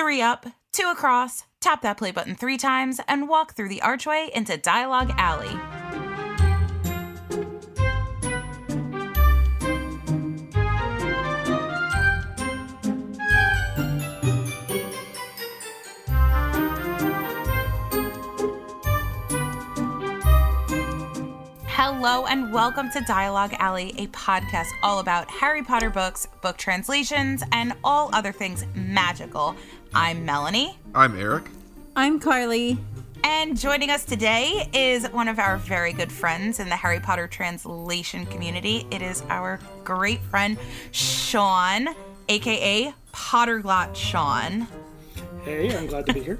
3 up, 2 across, tap that play button 3 times, and walk through the archway into Dialogue Alley. Hello and welcome to Dialogue Alley, a podcast all about Harry Potter books, book translations, and all other things magical. I'm Melanie. I'm Erik. I'm Carly. And joining us today is one of our very good friends in the Harry Potter translation community. It is our great friend, Sean, aka PotterGlot Sean. Hey, I'm glad to be here.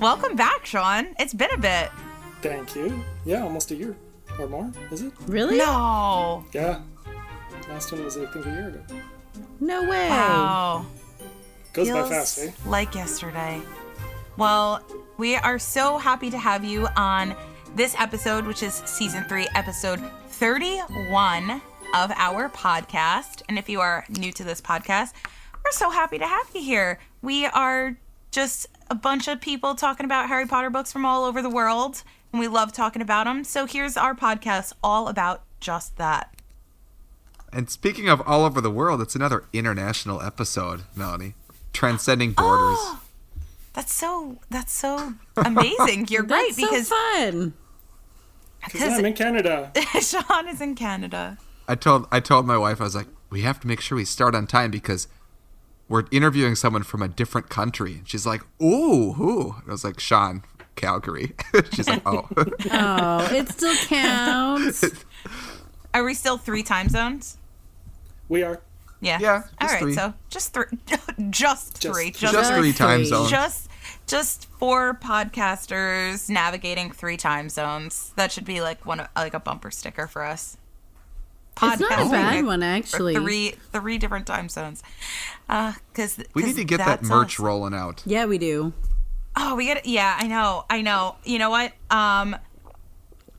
Welcome back, Sean. It's been a bit. Thank you. Yeah, almost a year or more, is it? Really? No. Yeah. Last one was, I think, a year ago. No way. Wow. Goes by Feels fast, eh? like yesterday. Well, we are so happy to have you on this episode, which is season 3, episode 31 of our podcast. And if you are new to this podcast, we're so happy to have you here. We are just a bunch of people talking about Harry Potter books from all over the world, and we love talking about them. So here's our podcast all about just that. And speaking of all over the world, it's another international episode, Melanie. Transcending borders. Oh, that's so amazing. You're right, because so fun. Because I'm in Canada. Sean is in Canada. I told my wife, I was like, we have to make sure we start on time because we're interviewing someone from a different country. And she's like, ooh, who? And I was like, Sean, Calgary. She's like, oh. Oh, it still counts. Are we still 3 time zones? We are. Yeah. Yeah, All just right. 3. So just 3. Just 3. Just 3 time zones. Just 4 podcasters navigating 3 time zones. That should be like a bumper sticker for us. It's not a bad one, actually. 3 different time zones. Cause we need to get that merch rolling out. Yeah, we do. Oh, we get it. Yeah, I know. You know what?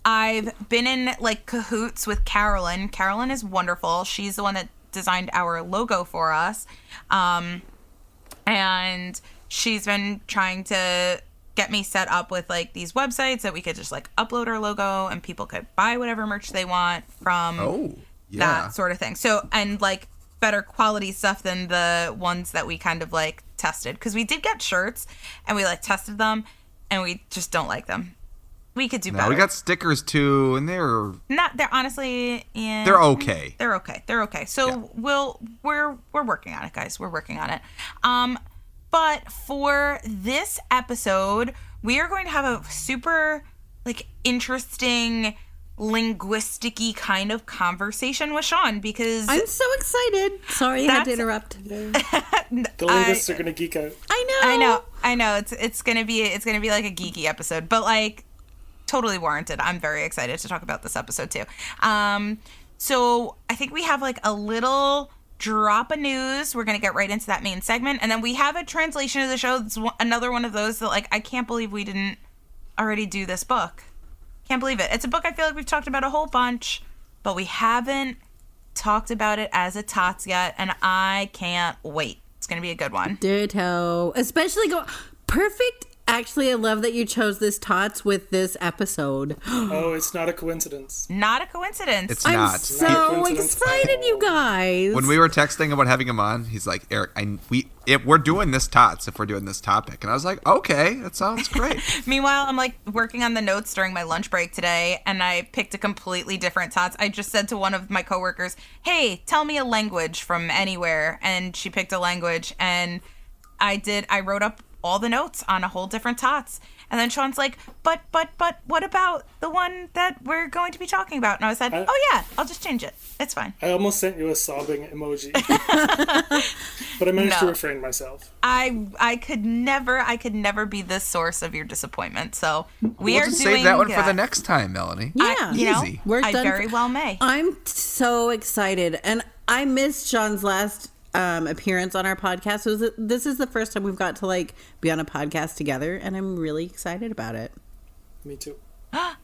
I've been in like cahoots with Carolyn. Carolyn is wonderful. She's the one that designed our logo for us. And she's been trying to get me set up with like these websites that we could just like upload our logo and people could buy whatever merch they want from that sort of thing. So, and like better quality stuff than the ones that we kind of like tested. Because we did get shirts and we like tested them and we just don't like them. We could do better. We got stickers too, and they're honestly, yeah, they're okay. They're okay. So we're working on it, guys. We're working on it. But for this episode, we are going to have a super like interesting linguistic-y kind of conversation with Sean because I'm so excited. Sorry, I had to interrupt. The linguists are gonna geek out. I know. It's gonna be like a geeky episode, but like totally warranted. I'm very excited to talk about this episode too. So I think we have like a little drop of news. We're gonna get right into that main segment, and then we have a translation of the show. It's another one of those that like I can't believe we didn't already do this book. Can't believe it. It's a book I feel like we've talked about a whole bunch, but we haven't talked about it as a tots yet, and I can't wait. It's gonna be a good one. Ditto. Especially perfect. Actually, I love that you chose this tots with this episode. Oh, it's not a coincidence. Not a coincidence. It's not. I'm so excited, you guys. When we were texting about having him on, he's like, Erik, we're doing this tots if we're doing this topic. And I was like, okay, that sounds great. Meanwhile, I'm like working on the notes during my lunch break today, and I picked a completely different tots. I just said to one of my coworkers, hey, tell me a language from anywhere. And she picked a language, and I wrote up all the notes on a whole different tots. And then Sean's like, but what about the one that we're going to be talking about? And I said, oh yeah, I'll just change it. It's fine. I almost sent you a sobbing emoji. But I managed to refrain myself. I could never be the source of your disappointment. So we'll just save that one for the next time, Melanie. Yeah. Easy. I very well may. I'm so excited. And I missed Sean's last appearance on our podcast. So this is the first time we've got to like be on a podcast together, and I'm really excited about it. Me too. Yeah.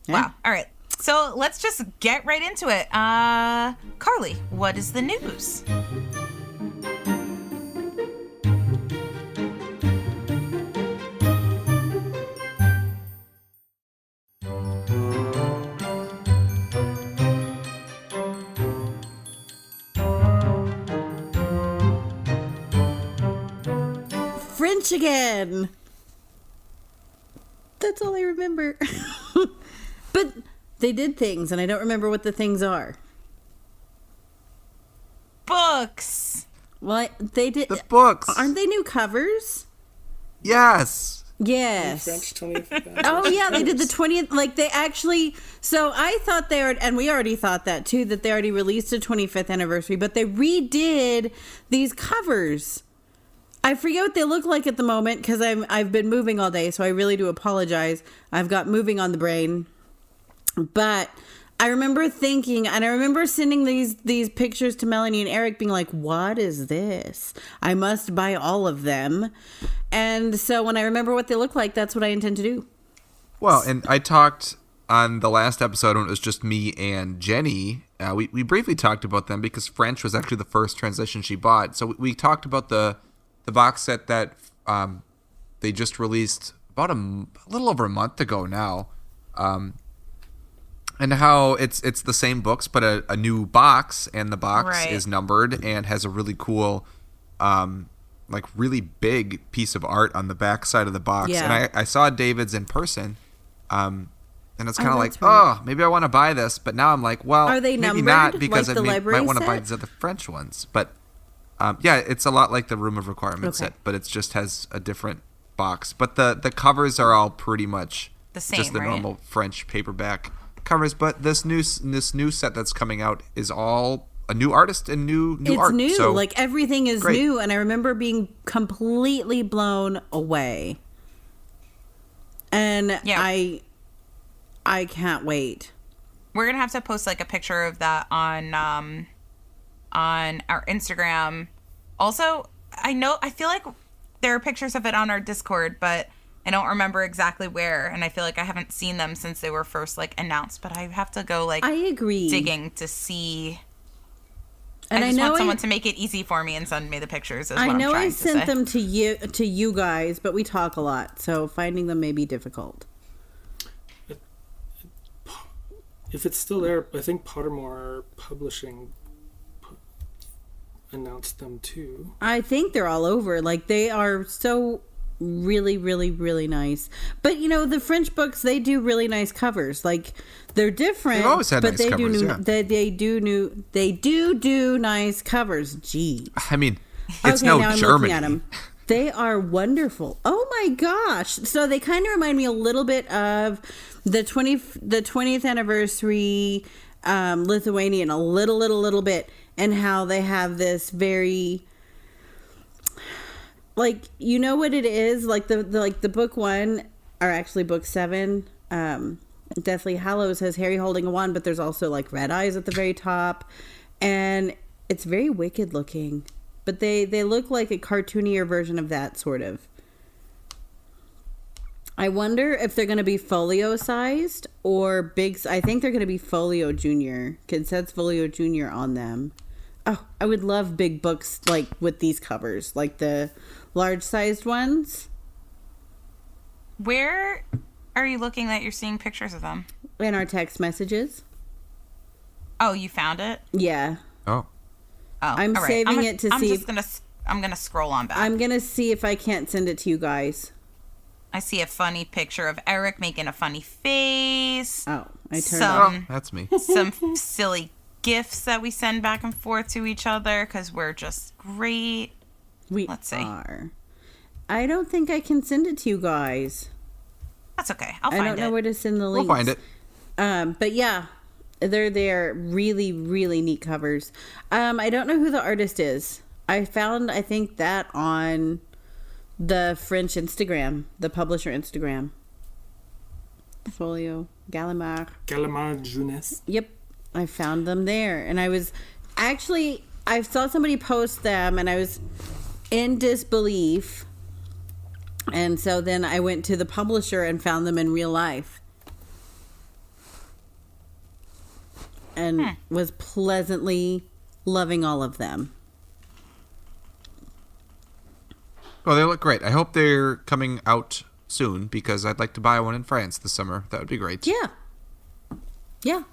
Wow. All right. So let's just get right into it. Carly, what is the news? French again. That's all I remember. But they did things, and I don't remember what the things are. Books. Well, they did. The books. Aren't they new covers? Yes. Yes. French 20th. Oh yeah, they did the 20th. Like they actually. So I thought they were, and we already thought that too, that they already released a 25th anniversary, but they redid these covers. I forget what they look like at the moment because I've been moving all day, so I really do apologize. I've got moving on the brain, but I remember thinking, and I remember sending these pictures to Melanie and Erik, being like, "What is this? I must buy all of them." And so when I remember what they look like, that's what I intend to do. Well, and I talked on the last episode when it was just me and Jenny. We briefly talked about them because French was actually the first translation she bought. So we talked about the box set that they just released about a little over a month ago now, and how it's the same books but a new box, and the box is numbered and has a really cool, like really big piece of art on the back side of the box. Yeah. And I saw David's in person, and it's kind of like, that's right. oh, maybe I want to buy this, but now I'm like, well, Are they maybe numbered not because like the I library might want to buy set? these other French ones, but. Yeah, it's a lot like the Room of Requirements Okay. set, but it just has a different box. But the covers are all pretty much The same, just the right? normal French paperback covers. But this new set that's coming out is all a new artist and new It's art. new. So, Like everything is great. new, and I remember being completely blown away. And Yeah. I can't wait. We're gonna have to post like a picture of that on our Instagram. Also, I feel like there are pictures of it on our Discord, but I don't remember exactly where, and I feel like I haven't seen them since they were first like announced, but I have to go like I agree. digging to see. And I just want know someone to make it easy for me and send me the pictures. Is I what know I'm I trying to sent say. them to you guys, but we talk a lot, so finding them may be difficult. If it's still there, I think Pottermore Publishing announced them too. I think they're all over. Like they are so really, really, really nice. But you know, the French books, they do really nice covers. Like they're different. They've always had but nice they covers, do yeah. they do nice covers. Gee. I mean, it's Okay, no now I'm Germany. looking at them. They are wonderful. Oh my gosh. So they kind of remind me a little bit of the 20th anniversary Lithuanian, a little bit, and how they have this very, like, you know what it is? Like the book 1, or actually book 7, Deathly Hallows has Harry holding a wand, but there's also like red eyes at the very top, and it's very wicked looking. But they look like a cartoonier version of that, sort of. I wonder if they're going to be folio sized or big. I think they're going to be folio junior. It says folio junior on them. Oh, I would love big books like with these covers, like the large sized ones. Where are you looking that you're seeing pictures of them? In our text messages. Oh, you found it? Yeah. Oh. Oh, I'm all right. saving it to see I'm gonna scroll on back. I'm going to see if I can't send it to you guys. I see a funny picture of Erik making a funny face. Oh, I turned Some- off. That's me. Some silly gifts that we send back and forth to each other because we're just great. Let's see. Are. I don't think I can send it to you guys. That's okay. I'll find I don't know it. where to send the We'll links. find it. But yeah, they're really, really neat covers. I don't know who the artist is. I think that on the French Instagram, the publisher Instagram. Folio Gallimard. Gallimard Jeunesse. Yep, I found them there, and I saw somebody post them, and I was in disbelief. And so then I went to the publisher and found them in real life. And was pleasantly loving all of them. Well, they look great. I hope they're coming out soon because I'd like to buy one in France this summer. That would be great. Yeah. Yeah.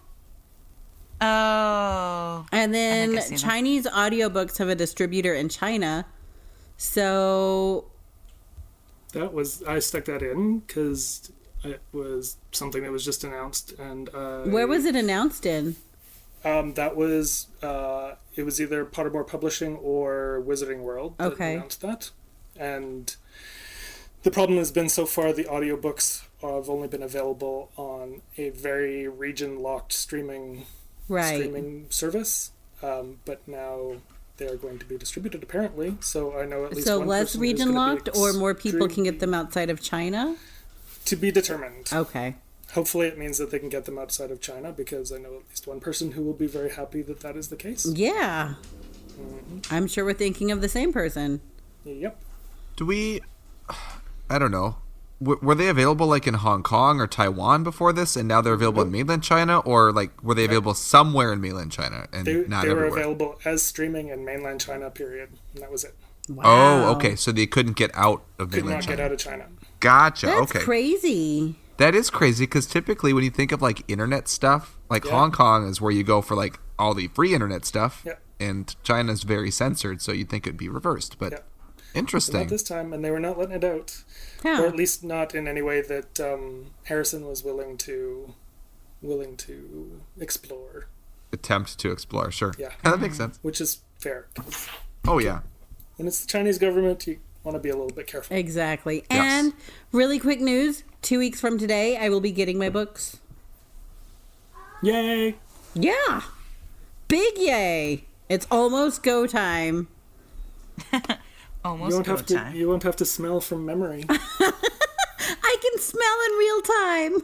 Oh. And then I think I've seen them. Chinese audiobooks have a distributor in China. So I stuck that in because it was something that was just announced. And Where was it announced in? That was it was either Pottermore Publishing or Wizarding World that announced that. And the problem has been so far the audiobooks have only been available on a very region-locked streaming service. But now they are going to be distributed apparently. So I know at least one less person region-locked, or more people can get them outside of China? To be determined. Okay. Hopefully it means that they can get them outside of China, because I know at least one person who will be very happy that that is the case. Yeah. Mm-hmm. I'm sure we're thinking of the same person. Yep. I don't know. Were they available like in Hong Kong or Taiwan before this, and now they're available in mainland China, or like were they available somewhere in mainland China and not everywhere? They were available as streaming in mainland China, period. And that was it. Wow. Oh, okay. So they couldn't get out of mainland China. Could not get out of China. Gotcha. That's okay. crazy. That is crazy, because typically when you think of like internet stuff, like Hong Kong is where you go for like all the free internet stuff, and China's very censored, so you'd think it'd be reversed. But interesting. Not this time, and they were not letting it out, or at least not in any way that Harrison was willing to explore. Attempt to explore, sure. Yeah, that makes sense. Which is fair. Oh yeah. When it's the Chinese government, you want to be a little bit careful. Exactly. Yes. And really quick news, 2 weeks from today, I will be getting my books. Yay! Yeah. Big yay. It's almost go time. Almost go time. You won't have to smell from memory. I can smell in real time.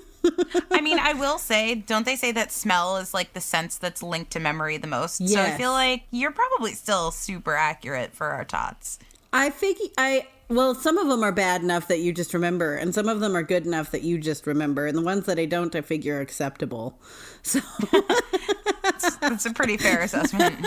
I mean, I will say, don't they say that smell is like the sense that's linked to memory the most? Yes. So I feel like you're probably still super accurate for our tots. Well, some of them are bad enough that you just remember, and some of them are good enough that you just remember, and the ones that I don't, I figure are acceptable. So that's a pretty fair assessment.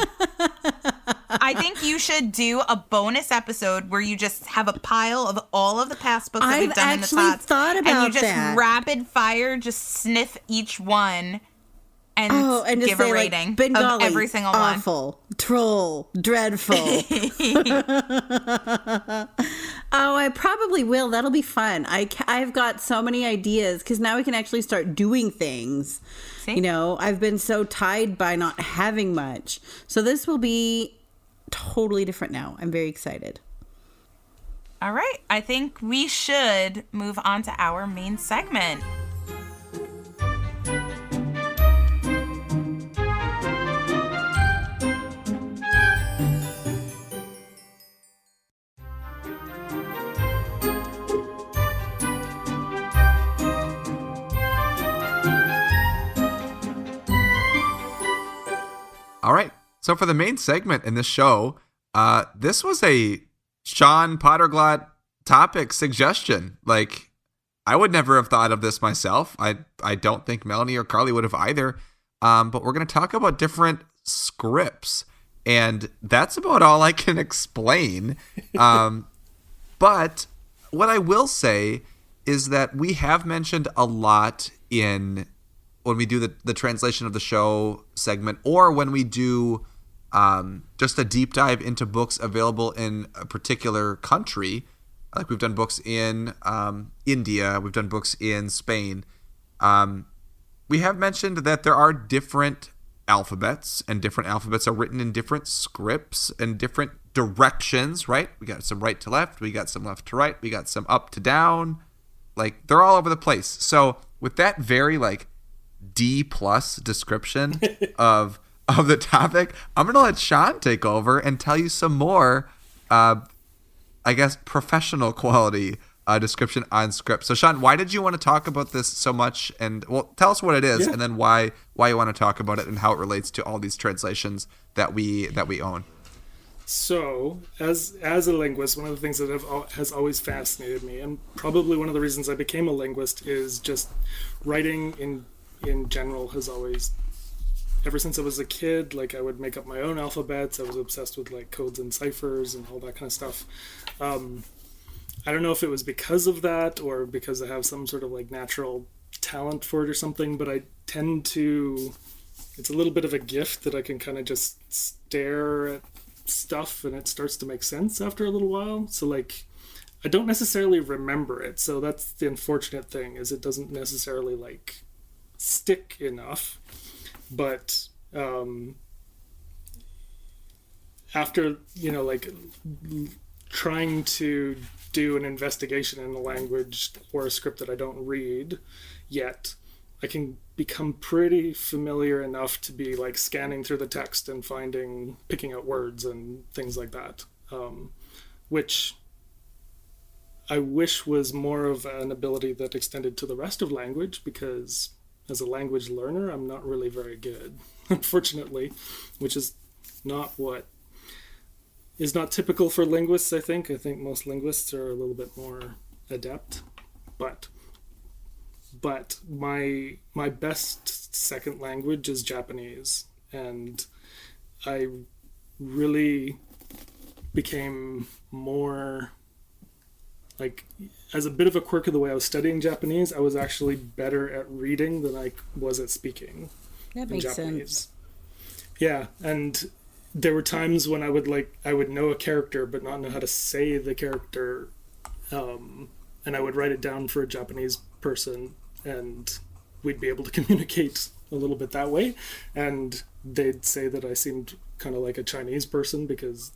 I think you should do a bonus episode where you just have a pile of all of the past books that we've done in the tots. I've actually thought about that. And you just rapid fire, just sniff each one. And give a rating of every single awful, one. Troll, dreadful. Oh, I probably will. That'll be fun. I've got so many ideas, because now we can actually start doing things. See? You know, I've been so tied by not having much. So this will be totally different now. I'm very excited. All right. I think we should move on to our main segment. All right. So for the main segment in this show, this was a Sean PotterGlot topic suggestion. Like, I would never have thought of this myself. I don't think Melanie or Carly would have either. But we're going to talk about different scripts. And that's about all I can explain. But what I will say is that we have mentioned a lot when we do the translation of the show segment, or when we do just a deep dive into books available in a particular country. Like we've done books in India, we've done books in Spain. We have mentioned that there are different alphabets, and different alphabets are written in different scripts and different directions, right? We got some right to left, we got some left to right, we got some up to down. Like, they're all over the place. So with that very like D+ description of the topic, I'm gonna let Sean take over and tell you some more I guess professional quality description on script. So Sean, why did you want to talk about this so much? And well, tell us what it is, and then why you want to talk about it and how it relates to all these translations that we own. So, as a linguist, one of the things that has always fascinated me, and probably one of the reasons I became a linguist, is just writing in general has always, ever since I was a kid, like I would make up my own alphabets. I was obsessed with like codes and ciphers and all that kind of stuff. I don't know if it was because of that or because I have some sort of like natural talent for it or something, but I tend to, it's a little bit of a gift that I can kind of just stare at stuff and it starts to make sense after a little while. So like I don't necessarily remember it. So that's the unfortunate thing, is it doesn't necessarily like stick enough. But after, like trying to do an investigation in a language or a script that I don't read yet, I can become pretty familiar enough to be like scanning through the text and picking out words and things like that, which I wish was more of an ability that extended to the rest of language, because as a language learner, I'm not really very good, unfortunately, which is not typical for linguists, I think. I think most linguists are a little bit more adept, but my best second language is Japanese, and I really became more like, as a bit of a quirk of the way I was studying Japanese, I was actually better at reading than I was at speaking. That makes sense. Yeah, and there were times when I would know a character but not know how to say the character, and I would write it down for a Japanese person, and we'd be able to communicate a little bit that way, and they'd say that I seemed kind of like a Chinese person, because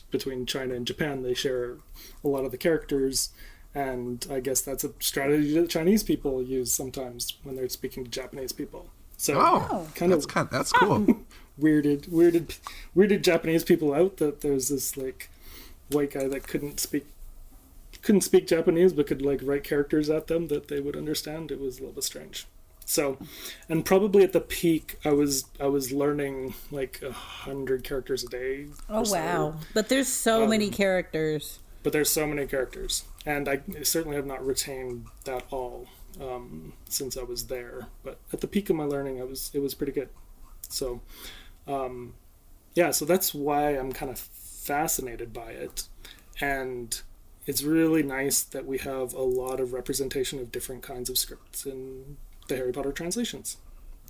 between China and Japan they share a lot of the characters, and I guess that's a strategy that Chinese people use sometimes when they're speaking to Japanese people. So that's cool. weirded Japanese people out, that there's this like white guy that couldn't speak Japanese but could like write characters at them that they would understand. It was a little bit strange. So, and probably at the peak, I was learning like 100 characters a day. Oh wow! But there's so many characters. And I certainly have not retained that all since I was there. But at the peak of my learning, it was pretty good. So, so that's why I'm kind of fascinated by it, and it's really nice that we have a lot of representation of different kinds of scripts in the Harry Potter translations.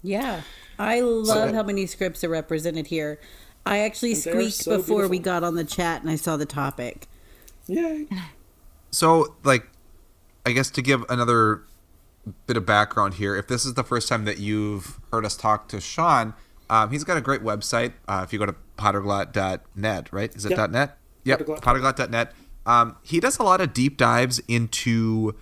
Yeah, I love how many scripts are represented here. I actually squeaked before we got on the chat and I saw the topic. Yay. So, like, I guess to give another bit of background here, if this is the first time that you've heard us talk to Sean, he's got a great website. If you go to PotterGlot.net, right? Is it .net? Yep, PotterGlot.net. He does a lot of deep dives into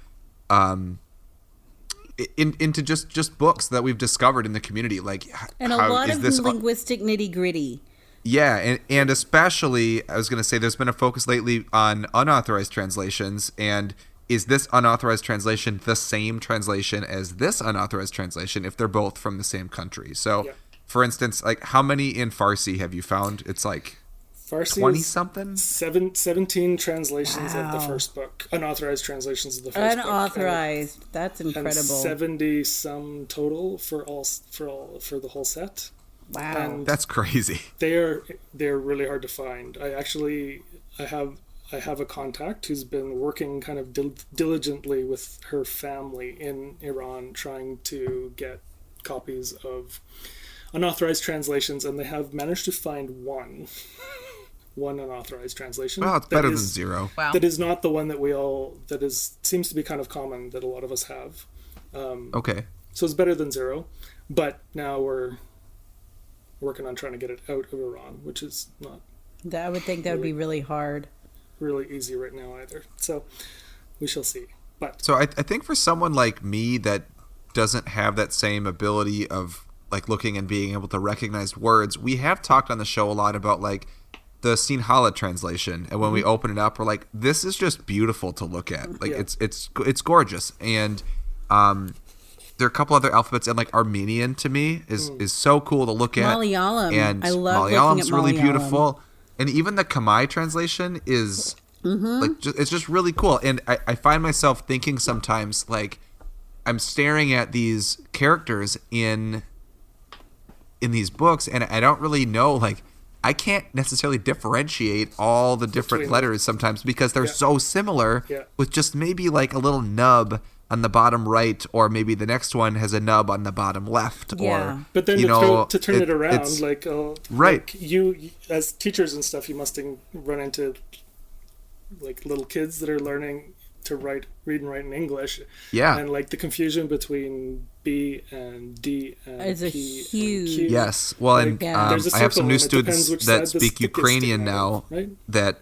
just books that we've discovered in the community, like, and a lot of linguistic nitty gritty. Yeah, and especially, I was going to say, there's been a focus lately on unauthorized translations, and is this unauthorized translation the same translation as this unauthorized translation if they're both from the same country? So, for instance, like, how many in Farsi have you found? It's like Farsi 20-something? 17 translations of the first book. Unauthorized translations of the first book. Unauthorized. That's incredible. And 70-some total for the whole set. Wow. And that's crazy. They're really hard to find. I have a contact who's been working kind of diligently with her family in Iran, trying to get copies of unauthorized translations, and they have managed to find one unauthorized translation. Well, it's better than zero. Wow. That is not the one that seems to be kind of common, that a lot of us have. Okay. So it's better than zero, but now we're working on trying to get it out of Iran, which is not. I would think that would be really hard. Really easy right now either. So we shall see. But so I think for someone like me that doesn't have that same ability of like looking and being able to recognize words, we have talked on the show a lot about like the Sinhala translation, and when we open it up, we're like, this is just beautiful to look at. Like it's gorgeous, and there are a couple other alphabets, and like Armenian to me is so cool to look at. Malayalam, and I love Malayalam's looking at really Malayalam. beautiful, and even the Khmer translation is like it's just really cool. And I find myself thinking sometimes, like, I'm staring at these characters in these books, and I don't really know, like, I can't necessarily differentiate all the different letters sometimes because they're so similar, with just maybe like a little nub on the bottom right, or maybe the next one has a nub on the bottom left. Or, but then to turn it around, like, right. Like you as teachers and stuff, you must run into like little kids that are learning to read and write in English. Yeah. And like the confusion between B and D and It's a P huge- and Q. Yes. Well, and Yeah. There's a I have some circle new and it depends students which that side the speak stick is Ukrainian sticking now out, right? that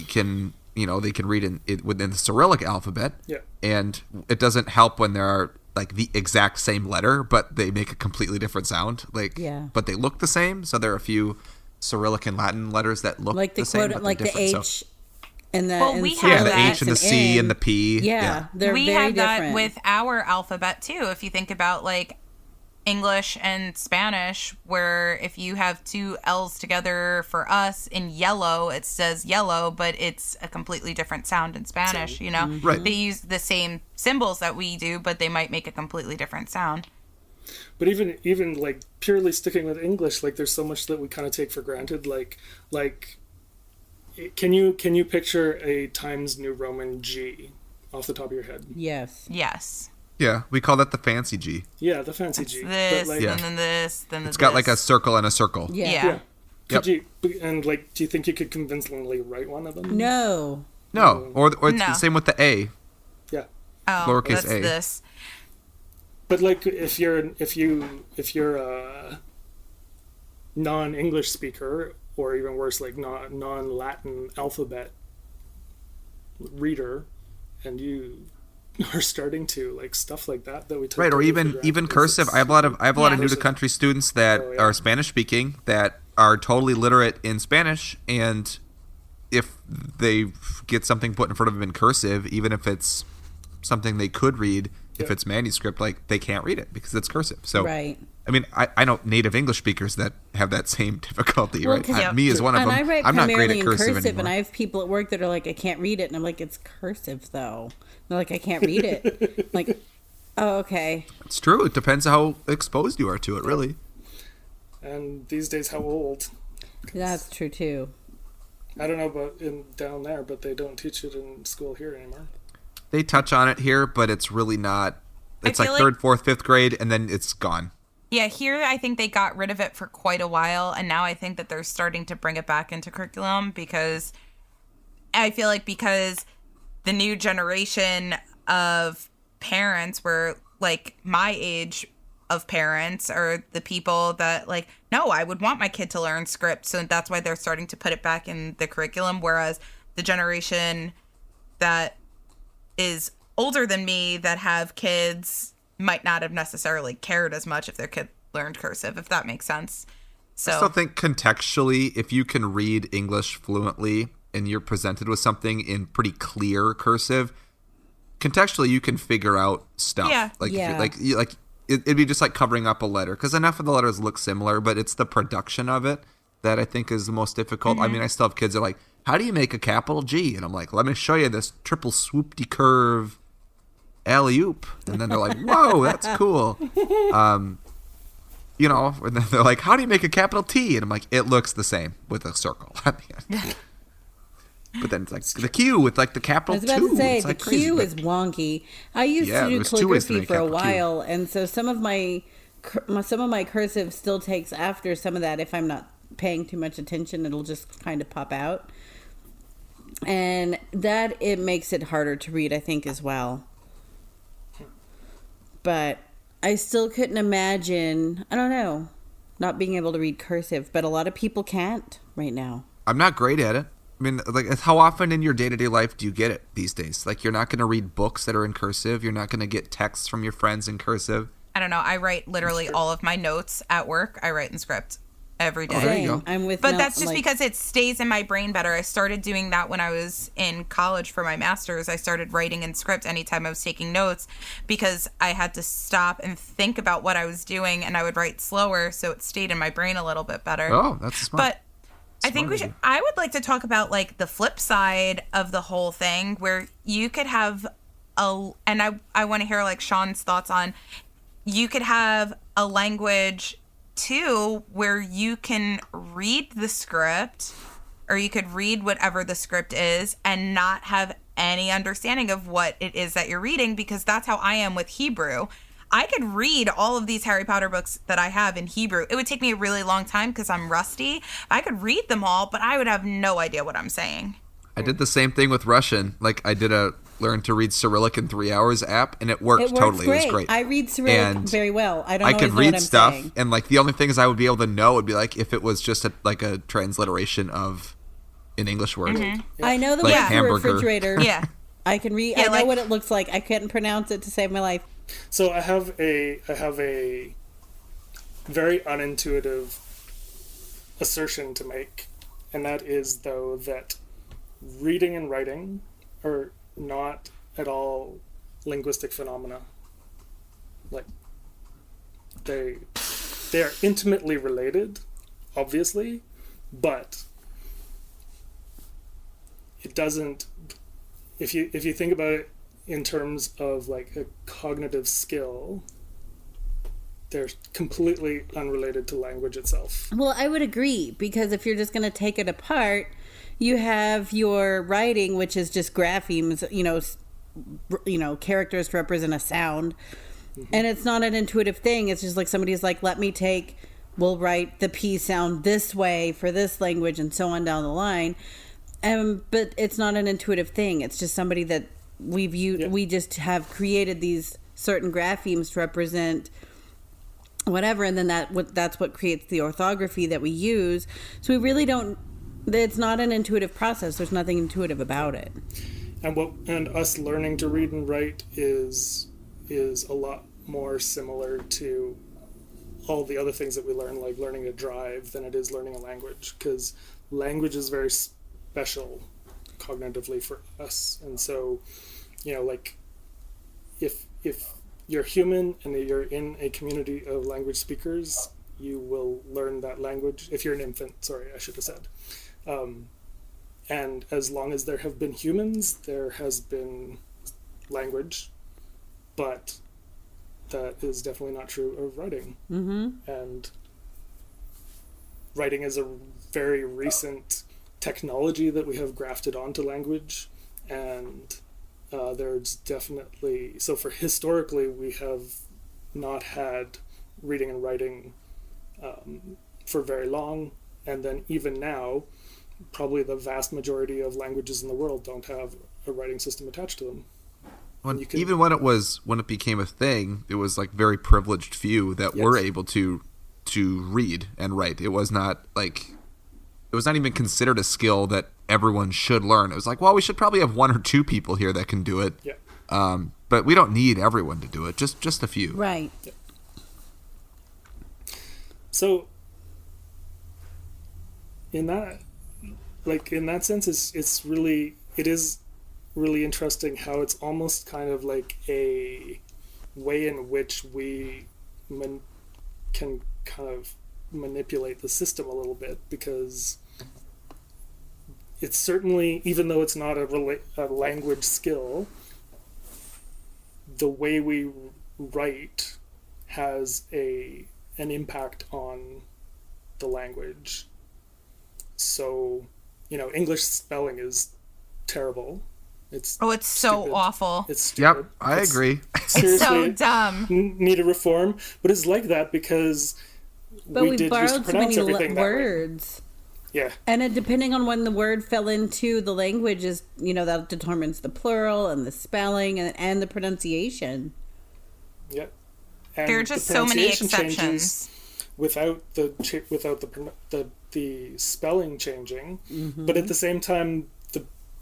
can, they can read within the Cyrillic alphabet. Yeah. And it doesn't help when there are like the exact same letter, but they make a completely different sound. Like, Yeah. but they look the same. So there are a few Cyrillic and Latin letters that look Like the the same, quote, but like they're the different. H and the Well, and we so have Yeah, the that. H and the an C N. and the P. Yeah, they're We very have that different. with our alphabet too. If you think about like English and Spanish, where if you have two L's together for us in yellow, it says yellow, but it's a completely different sound in Spanish, Right. They use the same symbols that we do, but they might make a completely different sound. But even like purely sticking with English, like there's so much that we kind of take for granted. Like can you picture a Times New Roman G off the top of your head? Yes. Yes. Yeah, we call that the fancy G. Yeah, the fancy G. This, But like, Yeah. and then this, then It's got like a this. circle and a circle. Yeah. Yeah. Could you and like do you think you could convincingly write one of them? No. No, or it's No. the same with the A. Yeah. Oh, lowercase that's a. this. But like if you're a non-English speaker, or even worse, like non-Latin alphabet reader, and you are starting to like stuff like that we took Right, or totally for even granted. cursive. I have a lot of Yeah. new to country students that Oh, yeah. are Spanish speaking that are totally literate in Spanish, and if they get something put in front of them in cursive, even if it's something they could read, if Yeah. it's manuscript, like they can't read it because it's cursive. So Right. I mean, I know native English speakers that have that same difficulty, Well, right? 'cause- Yep. Me as one of And them. I write I'm not great primarily at in cursive cursive, anymore. and I have people at work that are like, I can't read it, and I'm like, it's cursive though. They're like, I can't read it. Like, oh, okay. It's true. It depends how exposed you are to it, really. And these days, how old? That's true too. I don't know about down there, but they don't teach it in school here anymore. They touch on it here, but it's really not. It's I like feel third, fourth, fifth grade, and then it's gone. Yeah, here I think they got rid of it for quite a while, and now I think that they're starting to bring it back into curriculum because because the new generation of parents were like my age of parents are the people that like, no, I would want my kid to learn script, so that's why they're starting to put it back in the curriculum, whereas the generation that is older than me that have kids might not have necessarily cared as much if their kid learned cursive, if that makes sense. I still think contextually, if you can read English fluently and you're presented with something in pretty clear cursive, contextually you can figure out stuff. Yeah. Like, Yeah. it'd be just like covering up a letter because enough of the letters look similar, but it's the production of it that I think is the most difficult. I mean, I still have kids that are like, how do you make a capital G? And I'm like, let me show you this triple swoop-de curve alley-oop. And then they're like, whoa, that's cool. And then they're like, how do you make a capital T? And I'm like, it looks the same with a circle at the end. But then it's like the Q with like the I capital was about 2. to say It's the like crazy, Q but- is wonky. I used Yeah, to do there's two ways to calligraphy make for a capital Q. while, and so some of my cursive still takes after some of that. If I'm not paying too much attention, it'll just kind of pop out, and that it makes it harder to read, I think, as well. But I still couldn't imagine. I don't know, not being able to read cursive, but a lot of people can't right now. I'm not great at it. I mean, like, how often in your day-to-day life do you get it these days? Like, you're not going to read books that are in cursive. You're not going to get texts from your friends in cursive. I don't know. I write literally all of my notes at work. I write in script every day. Oh, there you Same. go. I'm with, But Mel- that's just like- because it stays in my brain better. I started doing that when I was in college for my master's. I started writing in script anytime I was taking notes because I had to stop and think about what I was doing, and I would write slower so it stayed in my brain a little bit better. Oh, that's smart. But I think we should. I would like to talk about like the flip side of the whole thing, where you could have and I want to hear like Sean's thoughts on. You could have a language too where you can read the script, or you could read whatever the script is and not have any understanding of what it is that you're reading, because that's how I am with Hebrew. I could read all of these Harry Potter books that I have in Hebrew. It would take me a really long time because I'm rusty. I could read them all, but I would have no idea what I'm saying. I did the same thing with Russian. Like, I did a Learn to Read Cyrillic in 3 hours app, and it worked totally. Great. It was great. I read Cyrillic very well. I don't I always could know read what I'm stuff, saying. and like the only things I would be able to know would be like if it was just a transliteration of an English word. Mm-hmm. I know the Like word for hamburger. refrigerator. Yeah. I can read. Yeah, I know like- what it looks like. I couldn't pronounce it to save my life. So I have a very unintuitive assertion to make, and that is, though, that reading and writing are not at all linguistic phenomena. Like, they are intimately related, obviously, but it doesn't. If you think about it in terms of like a cognitive skill, they're completely unrelated to language itself. Well, I would agree, because if you're just going to take it apart, you have your writing, which is just graphemes, characters to represent a sound. Mm-hmm. And it's not an intuitive thing. It's just like somebody's like, we'll write the P sound this way for this language and so on down the line. But it's not an intuitive thing. It's just somebody that we just have created these certain graphemes to represent whatever, and then that's what creates the orthography that we use. So we really don't. It's not an intuitive process. There's nothing intuitive about it. And us learning to read and write is a lot more similar to all the other things that we learn, like learning to drive, than it is learning a language, because language is very special cognitively for us. And so, like if you're human and you're in a community of language speakers, you will learn that language. If you're an infant, sorry, I should have said. And as long as there have been humans, there has been language, but that is definitely not true of writing. Mm-hmm. And writing is a very recent technology that we have grafted onto language, and there's definitely, so for historically we have not had reading and writing for very long, and then even now probably the vast majority of languages in the world don't have a writing system attached to them. Even when it became a thing, it was like very privileged few that were able to read and write. It was not even considered a skill that everyone should learn. It was like, well, we should probably have one or two people here that can do it. Yeah. But we don't need everyone to do it. Just a few. Right. Yeah. So in that sense, it is really interesting how it's almost kind of like a way in which we can kind of manipulate the system a little bit, because it's certainly, even though it's not a language skill, the way we write has an impact on the language. So, English spelling is terrible. It's so stupid. awful. It's stupid. Yep, I agree. It's so dumb. Need a reform, but it's like that because we did used to pronounce everything that way. words. Yeah. And depending on when the word fell into the language is, that determines the plural and the spelling and the pronunciation. Yeah. And there are just so many exceptions without the spelling changing, mm-hmm. But at the same time,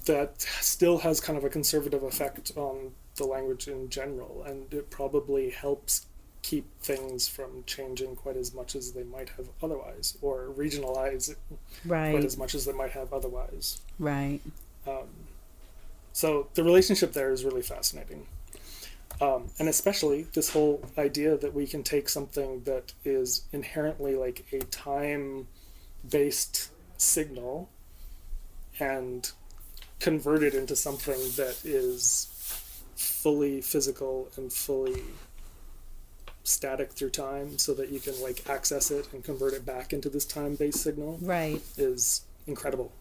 that still has kind of a conservative effect on the language in general, and it probably helps keep things from changing quite as much as they might have otherwise, or regionalize it quite as much as they might have otherwise. Right. So the relationship there is really fascinating. And especially this whole idea that we can take something that is inherently like a time-based signal and convert it into something that is fully physical and fully static through time, so that you can like access it and convert it back into this time-based signal. Right. Is incredible.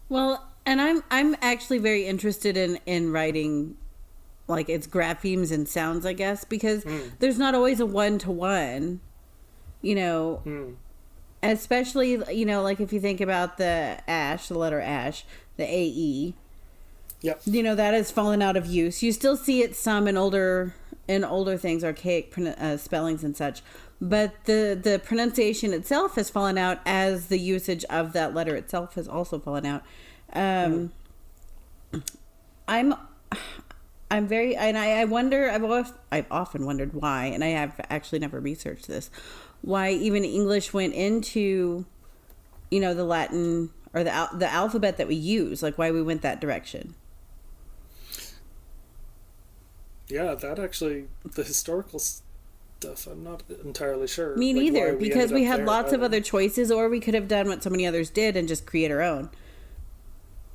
Well, and I'm actually very interested in writing, like, it's graphemes and sounds, I guess, because there's not always a one-to-one, especially, like if you think about the letter ash, the AE. Yep. You know, that has fallen out of use. You still see it some in older things, archaic spellings and such. But the pronunciation itself has fallen out, as the usage of that letter itself has also fallen out. I'm very, and I wonder, I've often wondered why, and I have actually never researched this, why even English went into, you know, the Latin or the alphabet that we use, like why we went that direction. Yeah, that actually, the historical stuff, I'm not entirely sure. Me like, neither, why because we ended up had there. lots of other choices, or we could have done what so many others did and just create our own.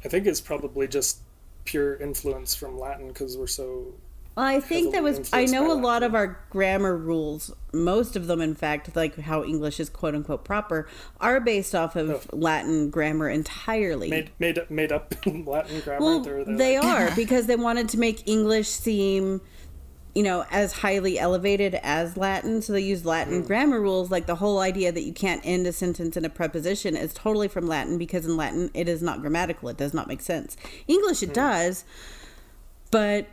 I think it's probably just pure influence from Latin, because we're so... Well, I think that was, I influenced know by a lot Latin. of our grammar rules, most of them, in fact, like how English is quote unquote proper, are based off of Latin grammar entirely. Made up Latin grammar. Well, They're they like, are, because they wanted to make English seem, you know, as highly elevated as Latin. So they use Latin grammar rules. Like the whole idea that you can't end a sentence in a preposition is totally from Latin, because in Latin it is not grammatical. It does not make sense. English it does, but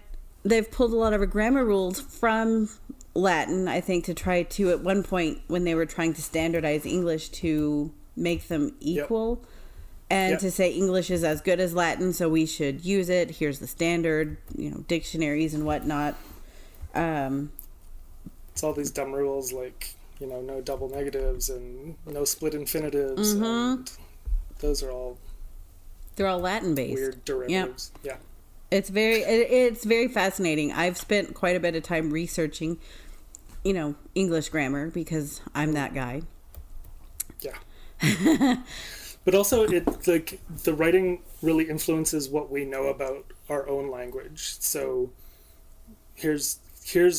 they've pulled a lot of our grammar rules from Latin, I think, to try to, at one point when they were trying to standardize English, to make them equal. And to say English is as good as Latin, so we should use it. Here's the standard, you know, dictionaries and whatnot. It's all these dumb rules, like, you know, no double negatives and no split infinitives, and those are all... They're all Latin based. Weird derivatives. Yep. Yeah. It's very fascinating. I've spent quite a bit of time researching, you know, English grammar, because I'm that guy. Yeah. But also, it like the writing really influences what we know about our own language. So here's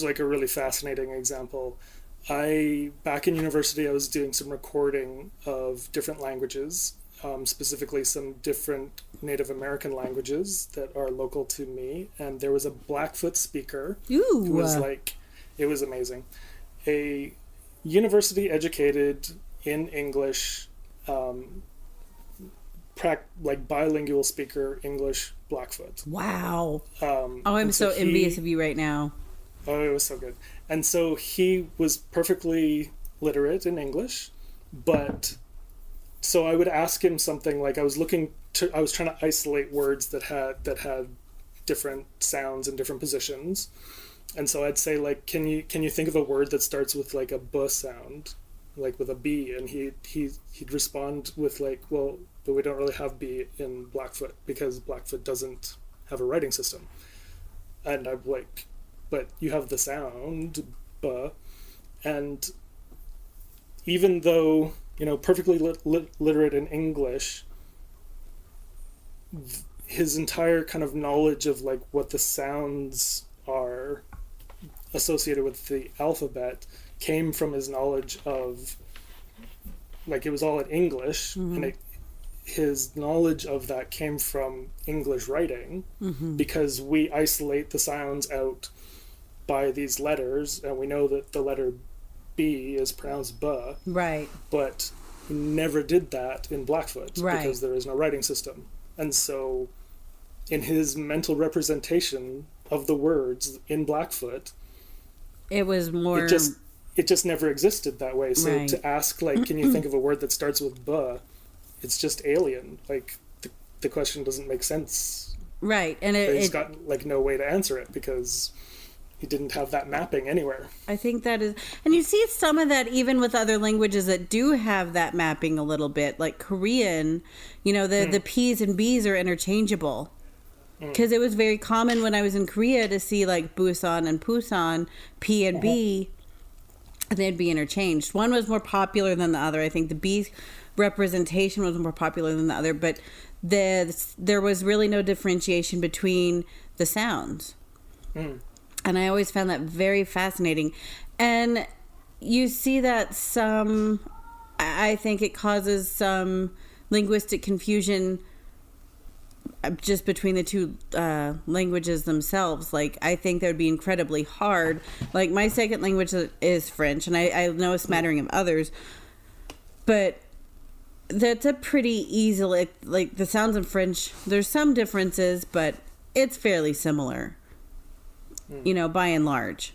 like a really fascinating example. Back in university, I was doing some recording of different languages, specifically some different Native American languages that are local to me. And there was a Blackfoot speaker who was like, it was amazing. A university educated in English, like bilingual speaker, English, Blackfoot. Wow. I'm so envious of you right now. Oh, it was so good. And so he was perfectly literate in English, but so I would ask him something like, I was trying to isolate words that had different sounds and different positions. And so I'd say, like, can you think of a word that starts with like a B sound, like with a B? And he'd respond with like, well, but we don't really have B in Blackfoot, because Blackfoot doesn't have a writing system. And I'm like, but you have the sound B. And even though, you know, perfectly literate in English, his entire kind of knowledge of like what the sounds are associated with the alphabet came from his knowledge of, like, it was all in English, and his knowledge of that came from English writing, because we isolate the sounds out by these letters, and we know that the letter B is pronounced B. Right. But we never did that in Blackfoot, because there is no writing system. And so in his mental representation of the words in Blackfoot, it was more... It just never existed that way. So to ask, like, can you think of a word that starts with B? It's just alien. Like, the question doesn't make sense. Right. And he's got, like, no way to answer it, because he didn't have that mapping anywhere. I think that is... And you see some of that even with other languages that do have that mapping a little bit. Like Korean, you know, the P's and B's are interchangeable. Because it was very common when I was in Korea to see, like, Busan and Pusan, P and B, and they'd be interchanged. One was more popular than the other. I think the B representation was more popular than the other, but there was really no differentiation between the sounds. And I always found that very fascinating. And you see that I think it causes some linguistic confusion just between the two languages themselves. Like, I think that would be incredibly hard. Like, my second language is French, and I know a smattering of others, but That's a pretty easy, like the sounds in French, there's some differences, but it's fairly similar, by and large.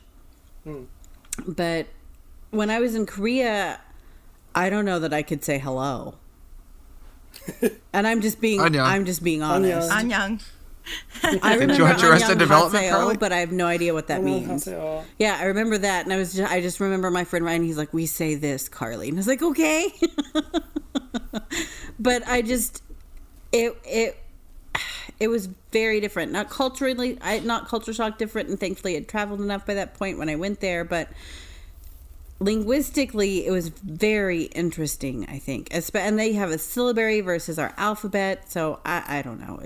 But when I was in Korea, I don't know that I could say hello. And I'm just being honest. Annyeong. I remember Did you watch Arrested Annyeong Development, Haseo, Carly? but I have no idea what that means. Yeah, I remember that, and I just remember my friend Ryan. He's like, "We say this, Carly," and I was like, "Okay." But I just it was very different. Not culturally, not culture shock different, and thankfully I'd traveled enough by that point when I went there, but linguistically it was very interesting, I think. And they have a syllabary versus our alphabet, so I don't know.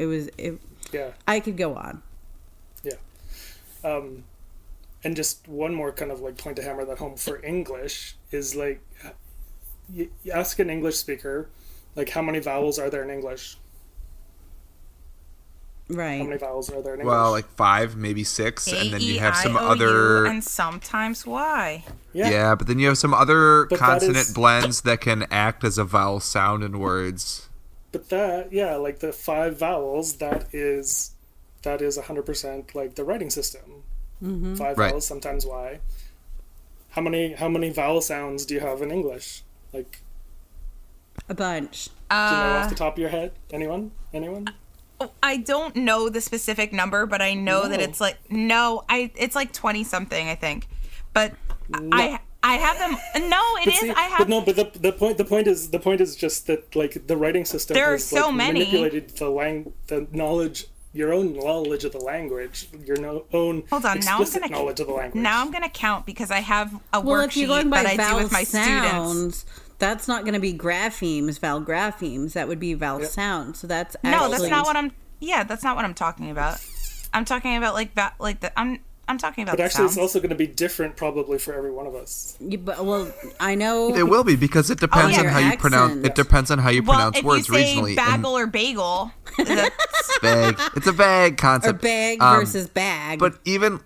Yeah. I could go on. Yeah. And just one more kind of like point to hammer that home for English is like, you ask an English speaker, like, how many vowels are there in English? Right. How many vowels are there in English? Well, like 5, maybe 6, and then you have some A-E-I-O-U, other... and sometimes Y. Yeah, but then you have some other But consonant blends that can act as a vowel sound in words. But like the 5 vowels, that is 100% like the writing system. 5 Right. vowels, sometimes Y. How many vowel sounds do you have in English? Like, A bunch. do you know off the top of your head? Anyone? I don't know the specific number, but I know that it's like it's like 20 something, I think. But I have them. No, it is. I have. But the point is just that like the writing system There are has so like, many. manipulated the knowledge, your own knowledge of the language, own Hold on, explicit knowledge of the language. Now I'm gonna count because I have a Well, if you're going worksheet by that I do vowel with my students. sounds, that's not going to be vowel graphemes. That would be vowel sounds. So that's actually... No, that's not what I'm. Yeah, that's not what I'm talking about. I'm talking about I'm talking about. But actually, sounds. it's also going to be different probably for every one of us. Well, I know It will be because it depends yeah, on how you your pronounce. accent. It depends on how you Well, pronounce if words you say regionally. bagel or bagel, that's Vague. It's a vague or concept. bag versus bag. But even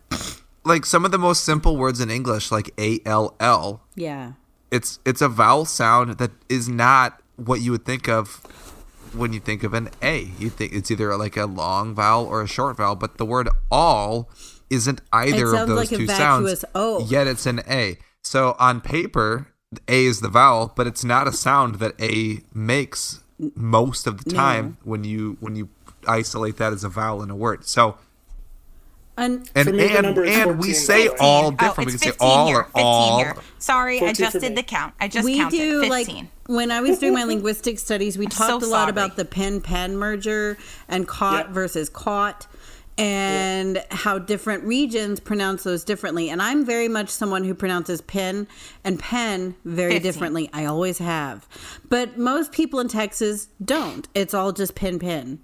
like some of the most simple words in English, like ALL, yeah, it's a vowel sound that is not what you would think of when you think of an A. You think it's either like a long vowel or a short vowel, but the word all isn't either of sounds those like a two vacuous sounds. O. Yet it's an A. So on paper, A is the vowel, but it's not a sound that A makes most of the time when you isolate that as a vowel in a word. So and For me, the number is 14, we say by the way. all different. We it's can say 15 all here. or 15 all. here. Sorry, I 14 just for did me. the count. I just we counted. do 15. when I was doing my linguistic studies, we talked so a lot sorry. about the pen merger and caught Yeah. versus caught. And how different regions pronounce those differently. And I'm very much someone who pronounces pin and pen very 15. differently. I always have. But most people in Texas don't. It's all just pin.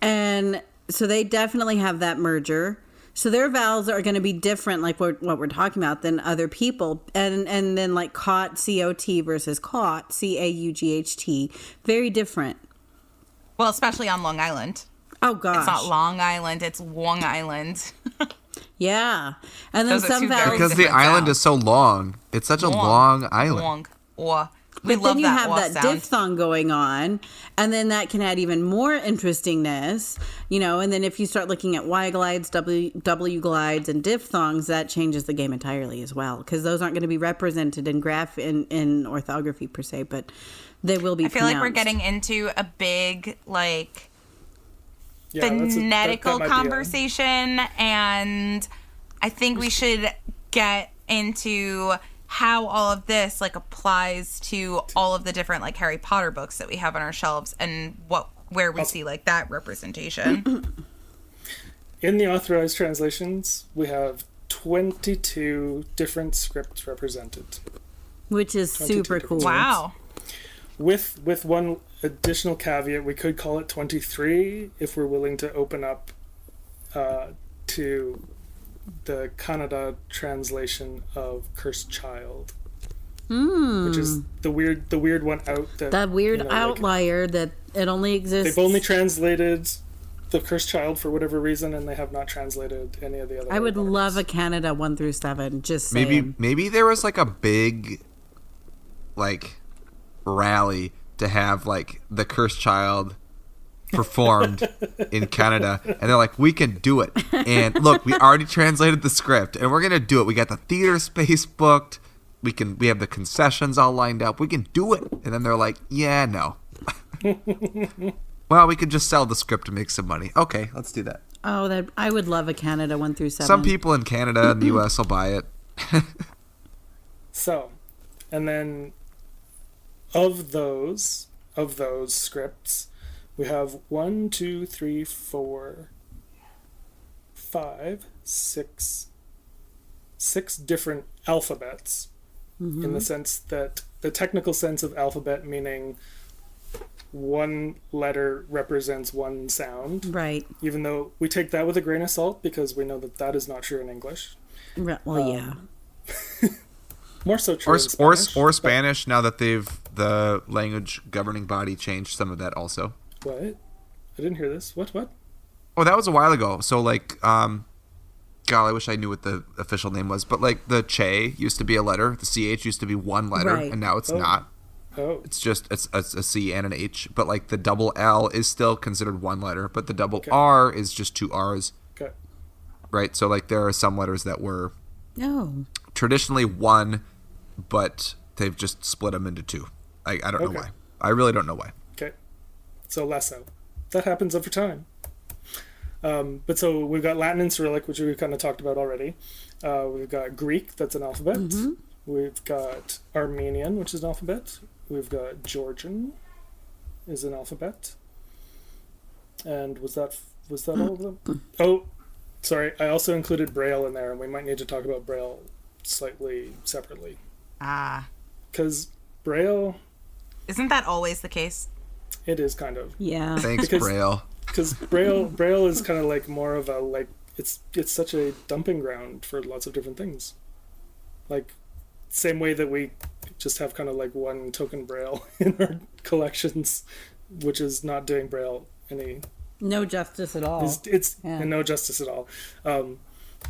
And so they definitely have that merger. So their vowels are going to be different, like what we're talking about, than other people. And then like caught, C-O-T versus caught, C-A-U-G-H-T. Very different. Well, especially on Long Island. Oh, gosh. It's not Long Island, it's Long Island. Yeah. And then Those are some two very vowels... Because the different island sounds. is so long. It's such a long island. Long. Or. We But love then you that have "wa" that sound. diphthong going on, and then that can add even more interestingness, and then if you start looking at Y glides, W glides, and diphthongs, that changes the game entirely as well, because those aren't going to be represented in orthography per se, but they will be I feel like we're pronounced. getting into a big, like, Yeah, phonetical that might be conversation, and I think we should get into how all of this like applies to all of the different like Harry Potter books that we have on our shelves and where we see like that representation. In the authorized translations, we have 22 different scripts represented. Which is 22 super different cool. Wow. With one additional caveat, we could call it 23 if we're willing to open up to the Kannada translation of Cursed Child, which is the weird one out That weird outlier that it only exists. They've only translated the Cursed Child for whatever reason, and they have not translated any of the other. I would Harry Potter love a books. Canada 1 through 7. Just saying. Maybe there was like a big like rally to have like the Cursed Child performed in Canada, and they're like, we can do it. And look, we already translated the script, and we're gonna do it. We got the theater space booked. We have the concessions all lined up. We can do it. And then they're like, yeah, no. Well, we could just sell the script to make some money. Okay, let's do that. Oh, that I would love a Canada 1 through 7. Some people in Canada and the U.S. will buy it. So, and then of those scripts, we have 1, 2, 3, 4, 5, 6 different alphabets, in the sense that the technical sense of alphabet meaning one letter represents one sound. Right. Even though we take that with a grain of salt because we know that that is not true in English. Well, yeah. More so true in Spanish. Or Spanish, now that the language governing body changed some of that also. What? I didn't hear this. What? Oh, that was a while ago. So like, God, I wish I knew what the official name was. But like the che used to be a letter. The ch used to be one letter, Right. and now it's not. Oh. It's just it's a C and an H. But like the double L is still considered one letter, but the double R is just 2 R's. Okay. Right. So like there are some letters that were Oh. traditionally one, but they've just split them into 2. I don't know why. I really don't know why. Okay. So less so. That happens over time. But so we've got Latin and Cyrillic, which we've kind of talked about already. We've got Greek, that's an alphabet. We've got Armenian, which is an alphabet. We've got Georgian, is an alphabet. And was that all of them? Oh, sorry. I also included Braille in there, and we might need to talk about Braille slightly separately. Because Braille... Isn't that always the case? It is kind of. Yeah. Thanks, Braille. Because Braille is kind of like more of a, like, it's such a dumping ground for lots of different things. Like, same way that we just have kind of like one token Braille in our collections, which is not doing Braille any... No justice at all. It's and no justice at all.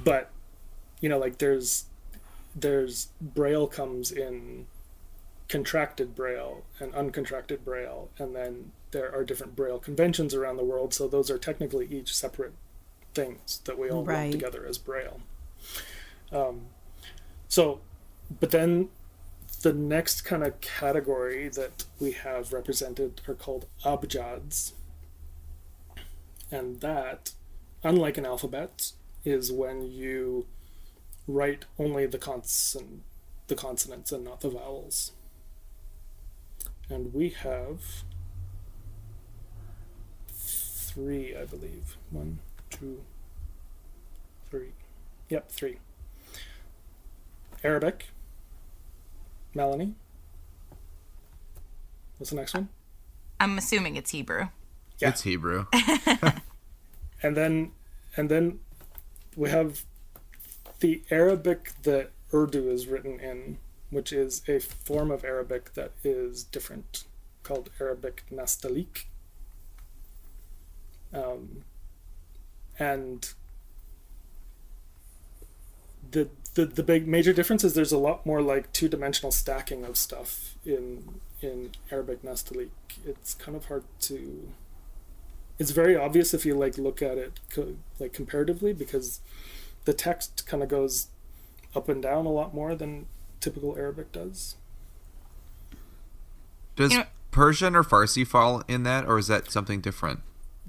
But, you know, like there's Braille comes in contracted Braille and uncontracted Braille, and then there are different Braille conventions around the world, so those are technically each separate things that we all lump together as Braille. But then the next kind of category that we have represented are called abjads. And that, unlike an alphabet, is when you write only the consonants and not the vowels. And we have 3, I believe. 1, 2, 3. Yep, 3. Arabic. Melanie. What's the next one? I'm assuming it's Hebrew. Yeah. It's Hebrew. And then we have the Arabic that Urdu is written in, which is a form of Arabic that is different, called Arabic Nastaliq. And the big major difference is there's a lot more like two-dimensional stacking of stuff in Arabic Nastaliq. It's kind of hard to... It's very obvious if you like look at it like comparatively, because the text kind of goes up and down a lot more than typical Arabic does. Does Persian or Farsi fall in that, or is that something different?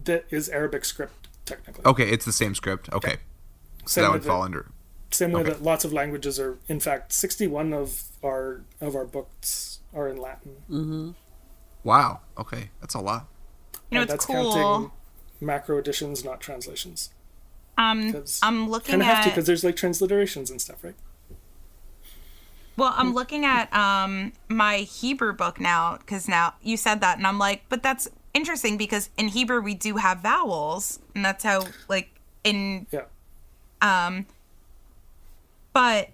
That is Arabic script, technically. Okay, it's the same script. Okay. So that would fall under... Same way that lots of languages are... In fact, 61 of our books are in Latin. Mm-hmm. Wow. Okay, that's a lot. You know, and it's that's cool. counting macro editions, not translations. I'm looking kind of have to, at... because there's like transliterations and stuff, right? Well, I'm looking at my Hebrew book now, because now you said that, and I'm like, but that's interesting, because in Hebrew we do have vowels, and that's how, like, in... Yeah. But,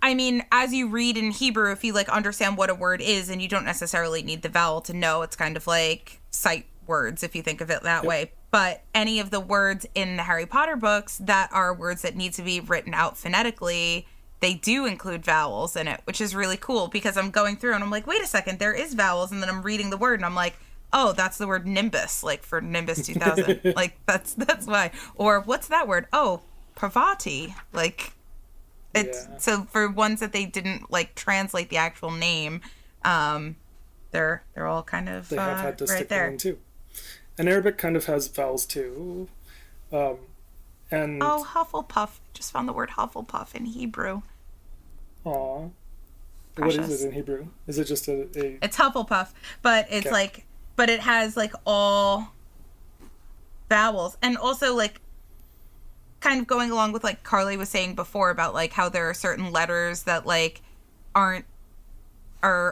I mean, as you read in Hebrew, if you, like, understand what a word is, and you don't necessarily need the vowel to know, it's kind of like sight words, if you think of it that way. But any of the words in the Harry Potter books that are words that need to be written out phonetically, they do include vowels in it, which is really cool because I'm going through and I'm like, wait a second, there is vowels. And then I'm reading the word and I'm like, oh, that's the word Nimbus, like for Nimbus 2000. Like that's why. Or what's that word? Oh, Pravati. Like it's so for ones that they didn't like translate the actual name, they're all kind of they have had to right stick there. them in too. And Arabic kind of has vowels too. And oh, Hufflepuff. Just found the word Hufflepuff in Hebrew. Aw. Precious. What is it in Hebrew? Is it just a It's Hufflepuff, but it's like, but it has like all vowels. And also like kind of going along with like Carly was saying before about like how there are certain letters that like are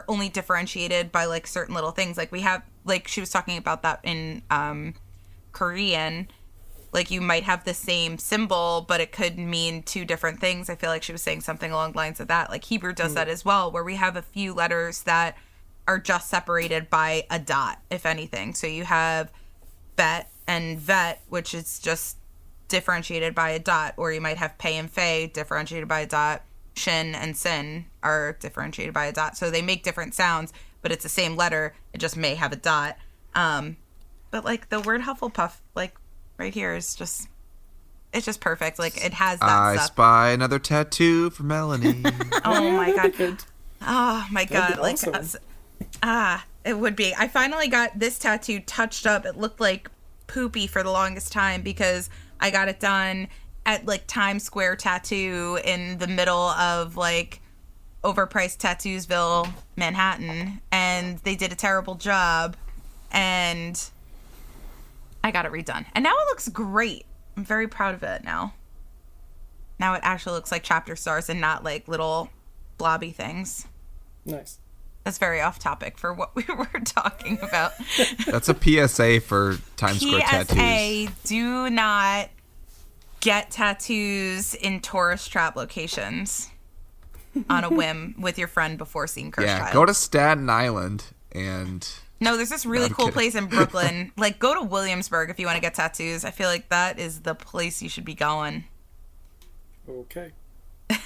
only differentiated by like certain little things. Like we have, like she was talking about that in Korean. Like you might have the same symbol, but it could mean two different things. I feel like she was saying something along the lines of that. Like Hebrew does that as well, where we have a few letters that are just separated by a dot, if anything. So you have bet and vet, which is just differentiated by a dot, or you might have pay and fay differentiated by a dot. Shin and sin are differentiated by a dot. So they make different sounds, but it's the same letter. It just may have a dot. But like the word Hufflepuff, like right here is just, it's just perfect. Like it has that I stuff. spy another tattoo for Melanie. Oh my god. good. Oh my god. That'd Like be awesome. it would be. I finally got this tattoo touched up. It looked like poopy for the longest time because I got it done at like Times Square Tattoo in the middle of like overpriced Tattoosville, Manhattan, and they did a terrible job and I got it redone. And now it looks great. I'm very proud of it now. Now it actually looks like chapter stars and not like little blobby things. Nice. That's very off topic for what we were talking about. That's a PSA for Times Square tattoos. PSA, do not get tattoos in tourist trap locations on a whim with your friend before seeing Cursed Child. Go to Staten Island and... No, there's this really cool kidding. place in Brooklyn. Like, go to Williamsburg if you want to get tattoos. I feel like that is the place you should be going. Okay.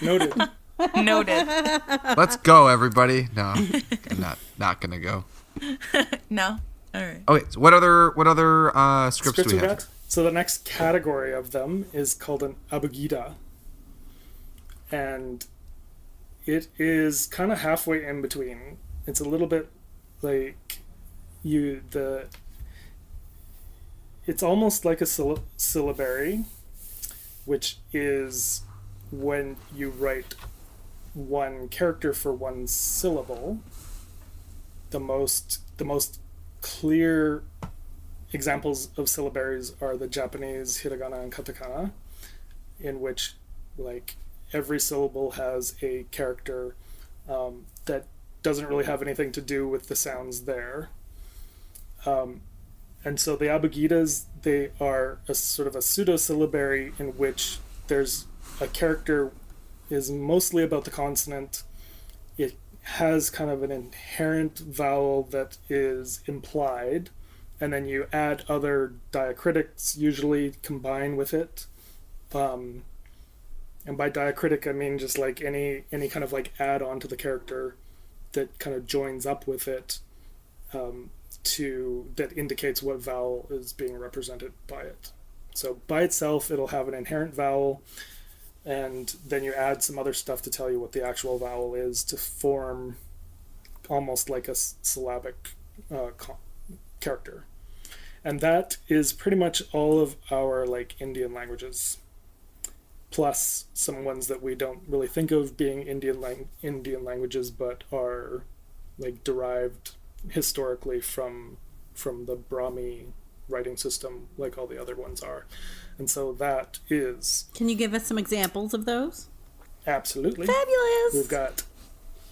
Noted. Noted. Let's go, everybody. No, I'm not gonna go. No? All right. Okay, so what other scripts do we have? got? So the next category of them is called an abugida. And it is kind of halfway in between. It's a little bit like it's almost like a syllabary, which is when you write one character for one syllable. The most clear examples of syllabaries are the Japanese hiragana and katakana, in which like every syllable has a character that doesn't really have anything to do with the sounds there. And so the abugidas, they are a sort of a pseudo-syllabary in which there's a character is mostly about the consonant. It has kind of an inherent vowel that is implied, and then you add other diacritics, usually combine with it. And by diacritic, I mean just like any kind of like add-on to the character that kind of joins up with it, that indicates what vowel is being represented by it. So by itself, it'll have an inherent vowel, and then you add some other stuff to tell you what the actual vowel is to form almost like a syllabic character. And that is pretty much all of our like Indian languages, plus some ones that we don't really think of being Indian languages, but are like derived historically from the Brahmi writing system, like all the other ones are. And so that is... Can you give us some examples of those? Absolutely. Fabulous! We've got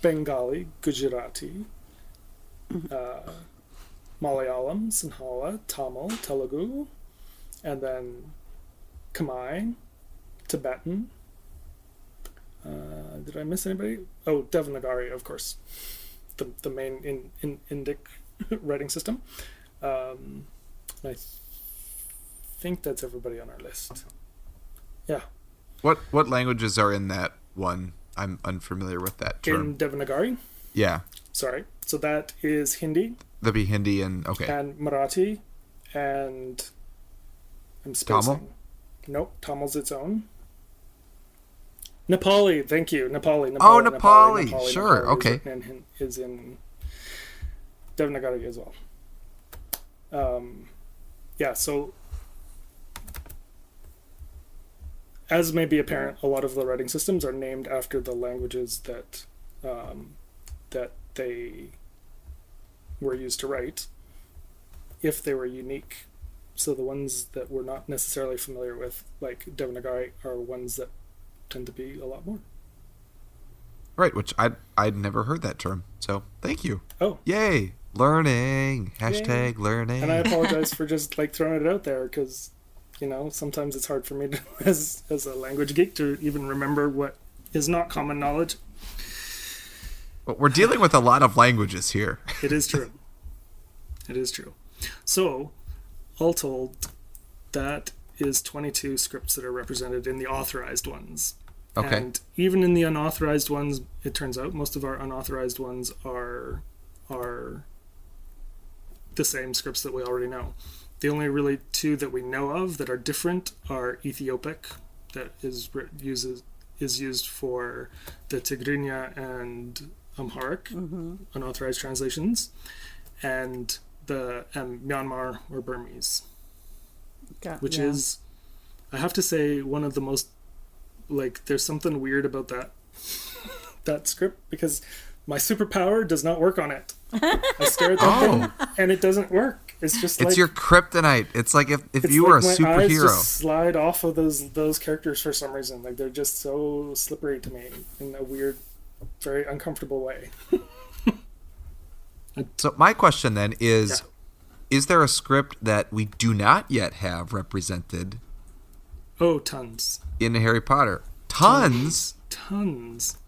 Bengali, Gujarati, Malayalam, Sinhala, Tamil, Telugu, and then Khmer, Tibetan. Did I miss anybody? Oh, Devanagari, of course. The main Indic writing system. I think that's everybody on our list. Yeah. What languages are in that one I'm unfamiliar with that term. In Devanagari? Yeah. Sorry. So that is Hindi. That'd be Hindi and okay. And Marathi, and I'm spacing. Tamil? Nope, Tamil's its own. Nepali, thank you. Nepali. Oh, Nepali. Sure, Nepali okay. Is in Devanagari as well. Yeah, so as may be apparent, a lot of the writing systems are named after the languages that they were used to write, if they were unique. So the ones that we're not necessarily familiar with, like Devanagari, are ones that tend to be a lot more. Right, which I'd never heard that term. So thank you. Oh. Yay. Learning. Hashtag learning. And I apologize for just like throwing it out there because, sometimes it's hard for me to, as a language geek to even remember what is not common knowledge. But we're dealing with a lot of languages here. It is true. It is true. So, all told, that is 22 scripts that are represented in the authorized ones. Okay. And even in the unauthorized ones, it turns out most of our unauthorized ones are the same scripts that we already know. The only really two that we know of that are different are Ethiopic, that is used for the Tigrinya and Amharic unauthorized translations, and the Myanmar or Burmese, which is, I have to say, one of the most, there's something weird about that script, because my superpower does not work on it. I stare at that thing and it doesn't work. It's just it's your kryptonite. It's like if you were a superhero. My eyes just slide off of those characters for some reason. They're just so slippery to me in a weird, very uncomfortable way. So my question then is there a script that we do not yet have represented? Oh, tons. In Harry Potter. Tons? Tons.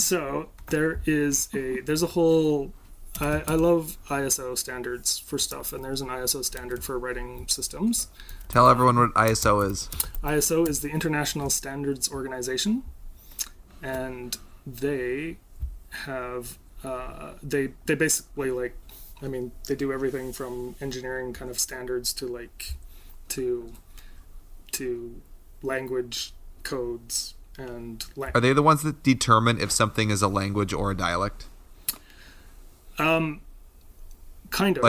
So there's a whole, I love ISO standards for stuff, and there's an ISO standard for writing systems. Tell everyone what ISO is. ISO is the International Standards Organization, and they have, they basically they do everything from engineering kind of standards to to language codes. And are they the ones that determine if something is a language or a dialect? Kind of.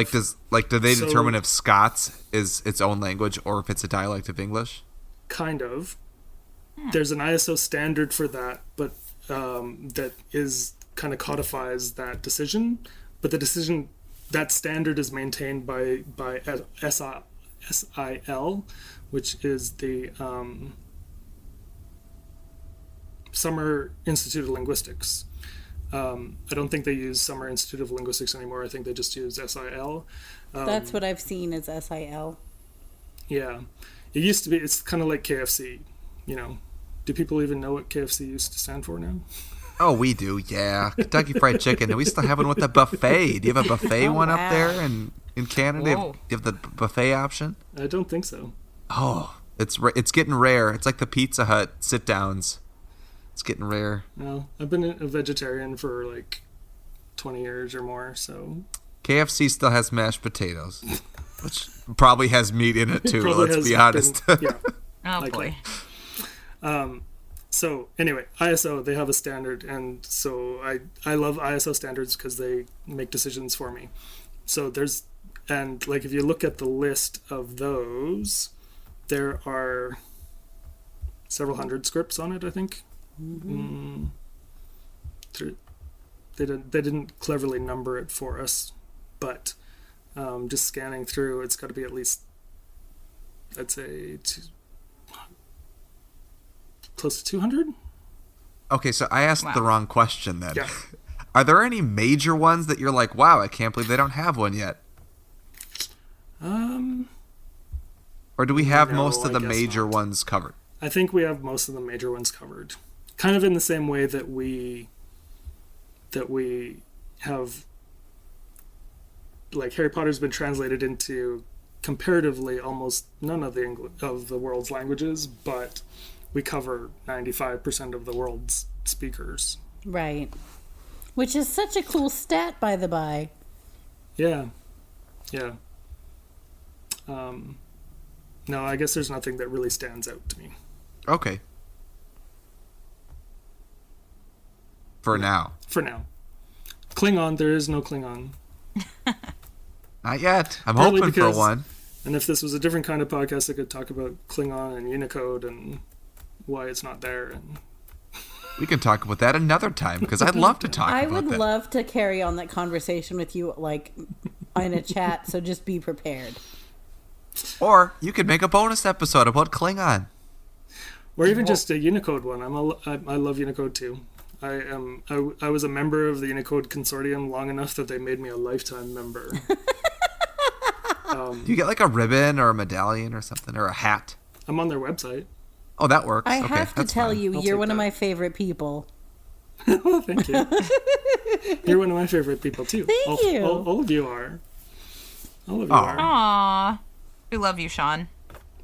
Do they determine if Scots is its own language or if it's a dialect of English? Kind of. There's an ISO standard for that, but that is kind of codifies that decision. But that standard is maintained by SIL, which is the Summer Institute of Linguistics. I don't think they use Summer Institute of Linguistics anymore. I think they just use SIL. That's what I've seen as SIL. Yeah. It used to be, it's kind of like KFC, Do people even know what KFC used to stand for now? Oh, we do, yeah. Kentucky Fried Chicken. And we still have one with the buffet. Do you have a buffet up there in Canada? Whoa. Do you have the buffet option? I don't think so. Oh, it's getting rare. It's like the Pizza Hut sit-downs. It's getting rare. No, I've been a vegetarian for 20 years or more, so... KFC still has mashed potatoes, which probably has meat in it too, let's be honest. Oh, boy. So anyway, ISO, they have a standard, and so I love ISO standards because they make decisions for me. So if you look at the list of those, there are several hundred scripts on it, I think. They didn't cleverly number it for us, but just scanning through, it's got to be at least, I'd say, close to 200. Okay, so I asked the wrong question then. Yeah. Are there any major ones that you're like, wow, I can't believe they don't have one yet? Or do we have most of the major ones covered? I think we have most of the major ones covered. Kind of in the same way that we have, Harry Potter's been translated into comparatively almost none of the world's languages, but we cover 95% of the world's speakers. Right. Which is such a cool stat, by the by. Yeah. Yeah. No, I guess there's nothing that really stands out to me. Okay. For now. For now. Klingon, there is no Klingon. Not yet. I'm Partly hoping for one. And if this was a different kind of podcast, I could talk about Klingon and Unicode and why it's not there. And We can talk about that another time, because I'd love to talk I about would that. love to carry on that conversation with you, like, in a chat, so just be prepared. Or you could make a bonus episode about Klingon. or even just a Unicode one. I love Unicode too. I was a member of the Unicode consortium long enough that they made me a lifetime member. Do you get like a ribbon or a medallion or something, or a hat? I'm on their website. Oh, that works. I Okay, have to that's tell fine. you, I'll you're take one of that. my favorite people. Oh, thank you. You're one of my favorite people too. Thank you. All of you are. All of you Aw. are. Aw. We love you, Sean.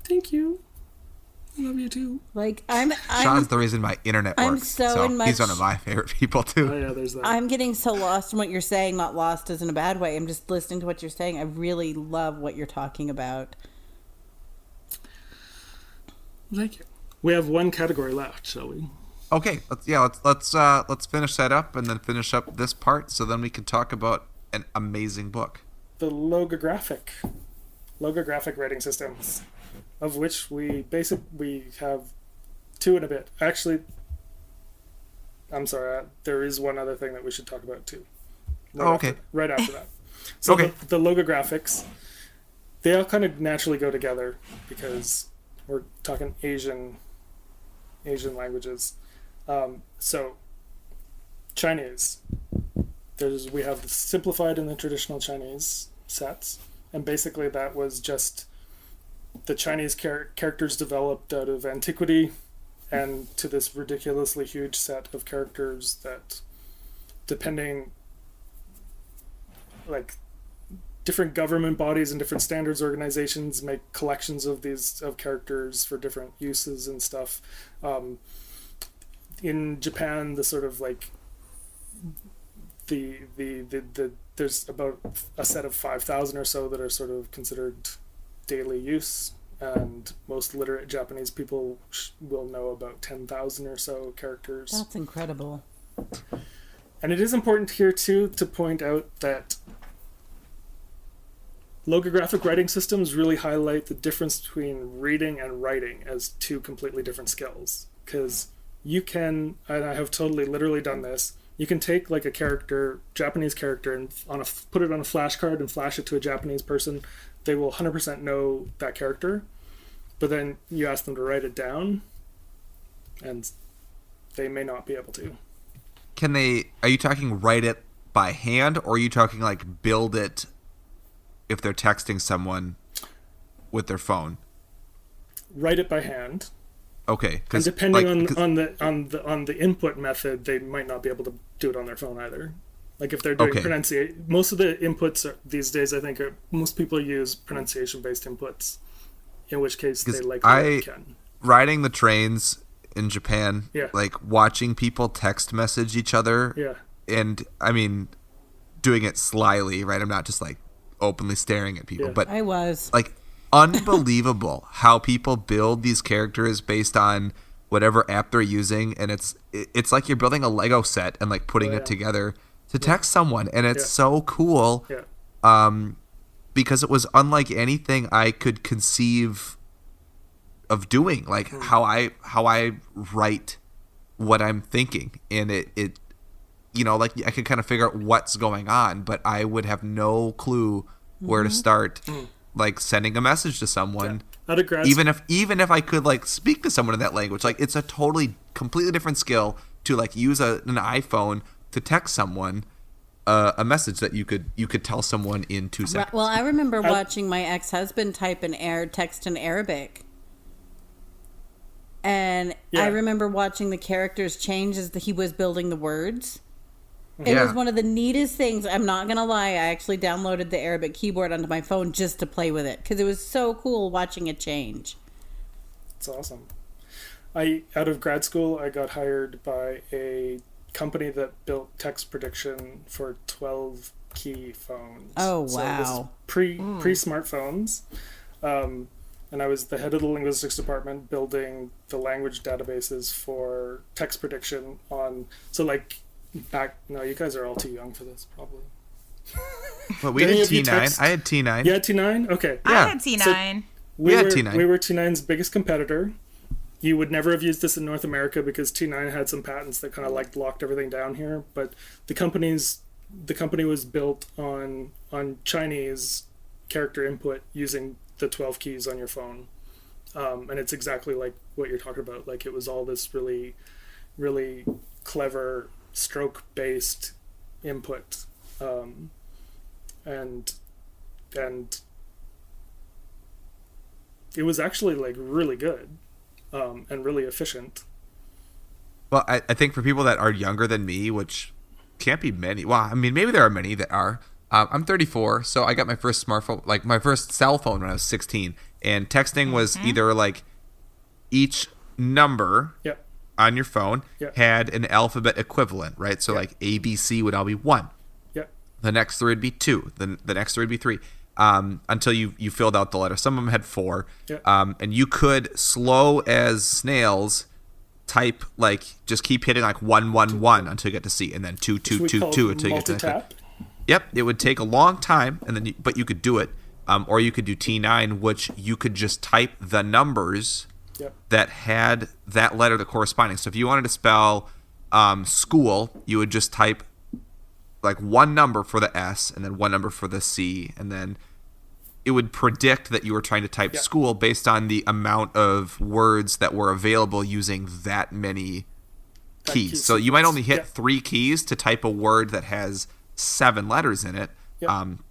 Thank you. I love you too. Like, Sean's the reason my internet I'm works. so in he's much- one of my favorite people too. Oh yeah, there's that. I'm getting so lost in what you're saying. Not lost as in a bad way. I'm just listening to what you're saying. I really love what you're talking about. Thank you. We have one category left, shall we? Okay, let's finish that up and then finish up this part, so then we can talk about an amazing book. The logographic writing systems, of which we have two in a bit. Actually, I'm sorry, there is one other thing that we should talk about too. Okay. Right after that. So Okay. the logographics, they all kind of naturally go together because we're talking Asian languages. So Chinese, we have the simplified and the traditional Chinese sets, and basically that was just the Chinese characters developed out of antiquity and to this ridiculously huge set of characters that, depending, like, different government bodies and different standards organizations make collections of characters for different uses and stuff. In Japan, the sort of like the there's about a set of 5,000 or so that are sort of considered daily use, and most literate Japanese people will know about 10,000 or so characters. That's incredible. And it is important here too to point out that logographic writing systems really highlight the difference between reading and writing as two completely different skills. Because you can, and I have literally done this, you can take like a character, Japanese character, and put it on a flashcard and flash it to a Japanese person. They will 100% know that character. But then you ask them to write it down, and they may not be able to. Are you talking write it by hand, or are you talking like build it if they're texting someone with their phone? Write it by hand. Okay, And depending on the input method, they might not be able to do it on their phone either. Like if they're doing pronunciation, most of the inputs these days, I think, most people use pronunciation-based inputs. In which case, they likely can. Riding the trains in Japan, Yeah. like watching people text message each other, Yeah. and I mean, doing it slyly, right? I'm not just like openly staring at people, Yeah. but I was. like unbelievable how people build these characters based on whatever app they're using, and it's like you're building a Lego set and like putting it together to text someone, and it's so cool. Yeah. Because it was unlike anything I could conceive of doing, like how I write what I'm thinking, and it like I could kind of figure out what's going on, but I would have no clue where to start, like sending a message to someone. At a grad Even if I could like speak to someone in that language, like it's a completely different skill to like use an iPhone to text someone a message that you could tell someone in 2 seconds. Well, I remember watching my ex-husband type text in Arabic. And I remember watching the characters change as he was building the words. It was one of the neatest things. I'm not going to lie. I actually downloaded the Arabic keyboard onto my phone just to play with it, because it was so cool watching it change. It's awesome. Out of grad school, I got hired by a company that built text prediction for 12 key phones. Oh, wow. So this is pre-smartphones. And I was the head of the linguistics department building the language databases for text prediction on, so like no, you guys are all too young for this, probably. But we did T9. I had T9. You had T9? Okay. I had T9. So we had T9. We were T9's biggest competitor. You would never have used this in North America because T9 had some patents that kind of like locked everything down here. But the company was built on Chinese character input using the 12 keys on your phone. And it's exactly like what you're talking about. Like, it was all this really, really clever stroke-based input. And it was actually like really good, and really efficient. Well, I think for people that are younger than me, which can't be many. Well, I mean, maybe there are many that are. I'm 34, so I got my first smartphone, like my first cell phone when I was 16. And texting was either like each number on your phone had an alphabet equivalent, right? So like A, B, C would all be 1. The next 3 would be 2. The next 3 would be 3. Until you filled out the letter. Some of them had 4. And you could, slow as snails, type, like, just keep hitting like 1, 1, 1 until you get to C, and then 2, 2, 2, 2 until you get to multi-tap. Yep, it would take a long time, and then but you could do it. Or you could do T9, which you could just type the numbers that had that letter the corresponding. So if you wanted to spell school, you would just type like one number for the S and then one number for the C, and then it would predict that you were trying to type school based on the amount of words that were available using that many keys. So you might only hit 3 keys to type a word that has 7 letters in it.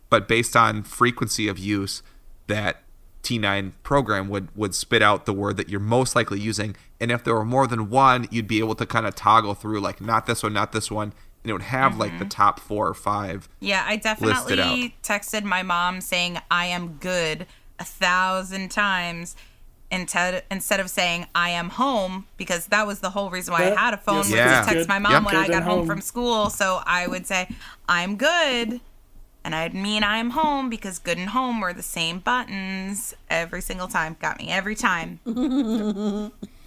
But based on frequency of use, that T9 program would spit out the word that you're most likely using. And if there were more than one, you'd be able to kind of toggle through, like, not this one, and it would have like the top 4 or 5. Yeah, I definitely texted my mom saying I am good 1,000 times instead of saying I am home, because that was the whole reason why I had a phone, was to text my mom when I got home from school. So I would say I'm good, and I'd mean I'm home, because good and home were the same buttons every single time. Got me every time.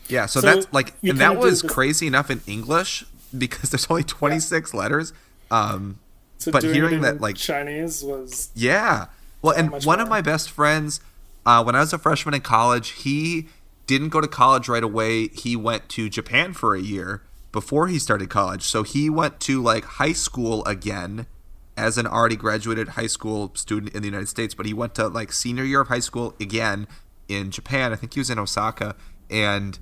Yeah, so that's like, and that was crazy enough in English, because there's only 26 letters. So but hearing that, like, Chinese was well, and one of my best friends, when I was a freshman in college, he didn't go to college right away. He went to Japan for a year before he started college. So he went to like high school again as an already graduated high school student in the United States, but he went to like senior year of high school again in Japan. I think he was in Osaka, and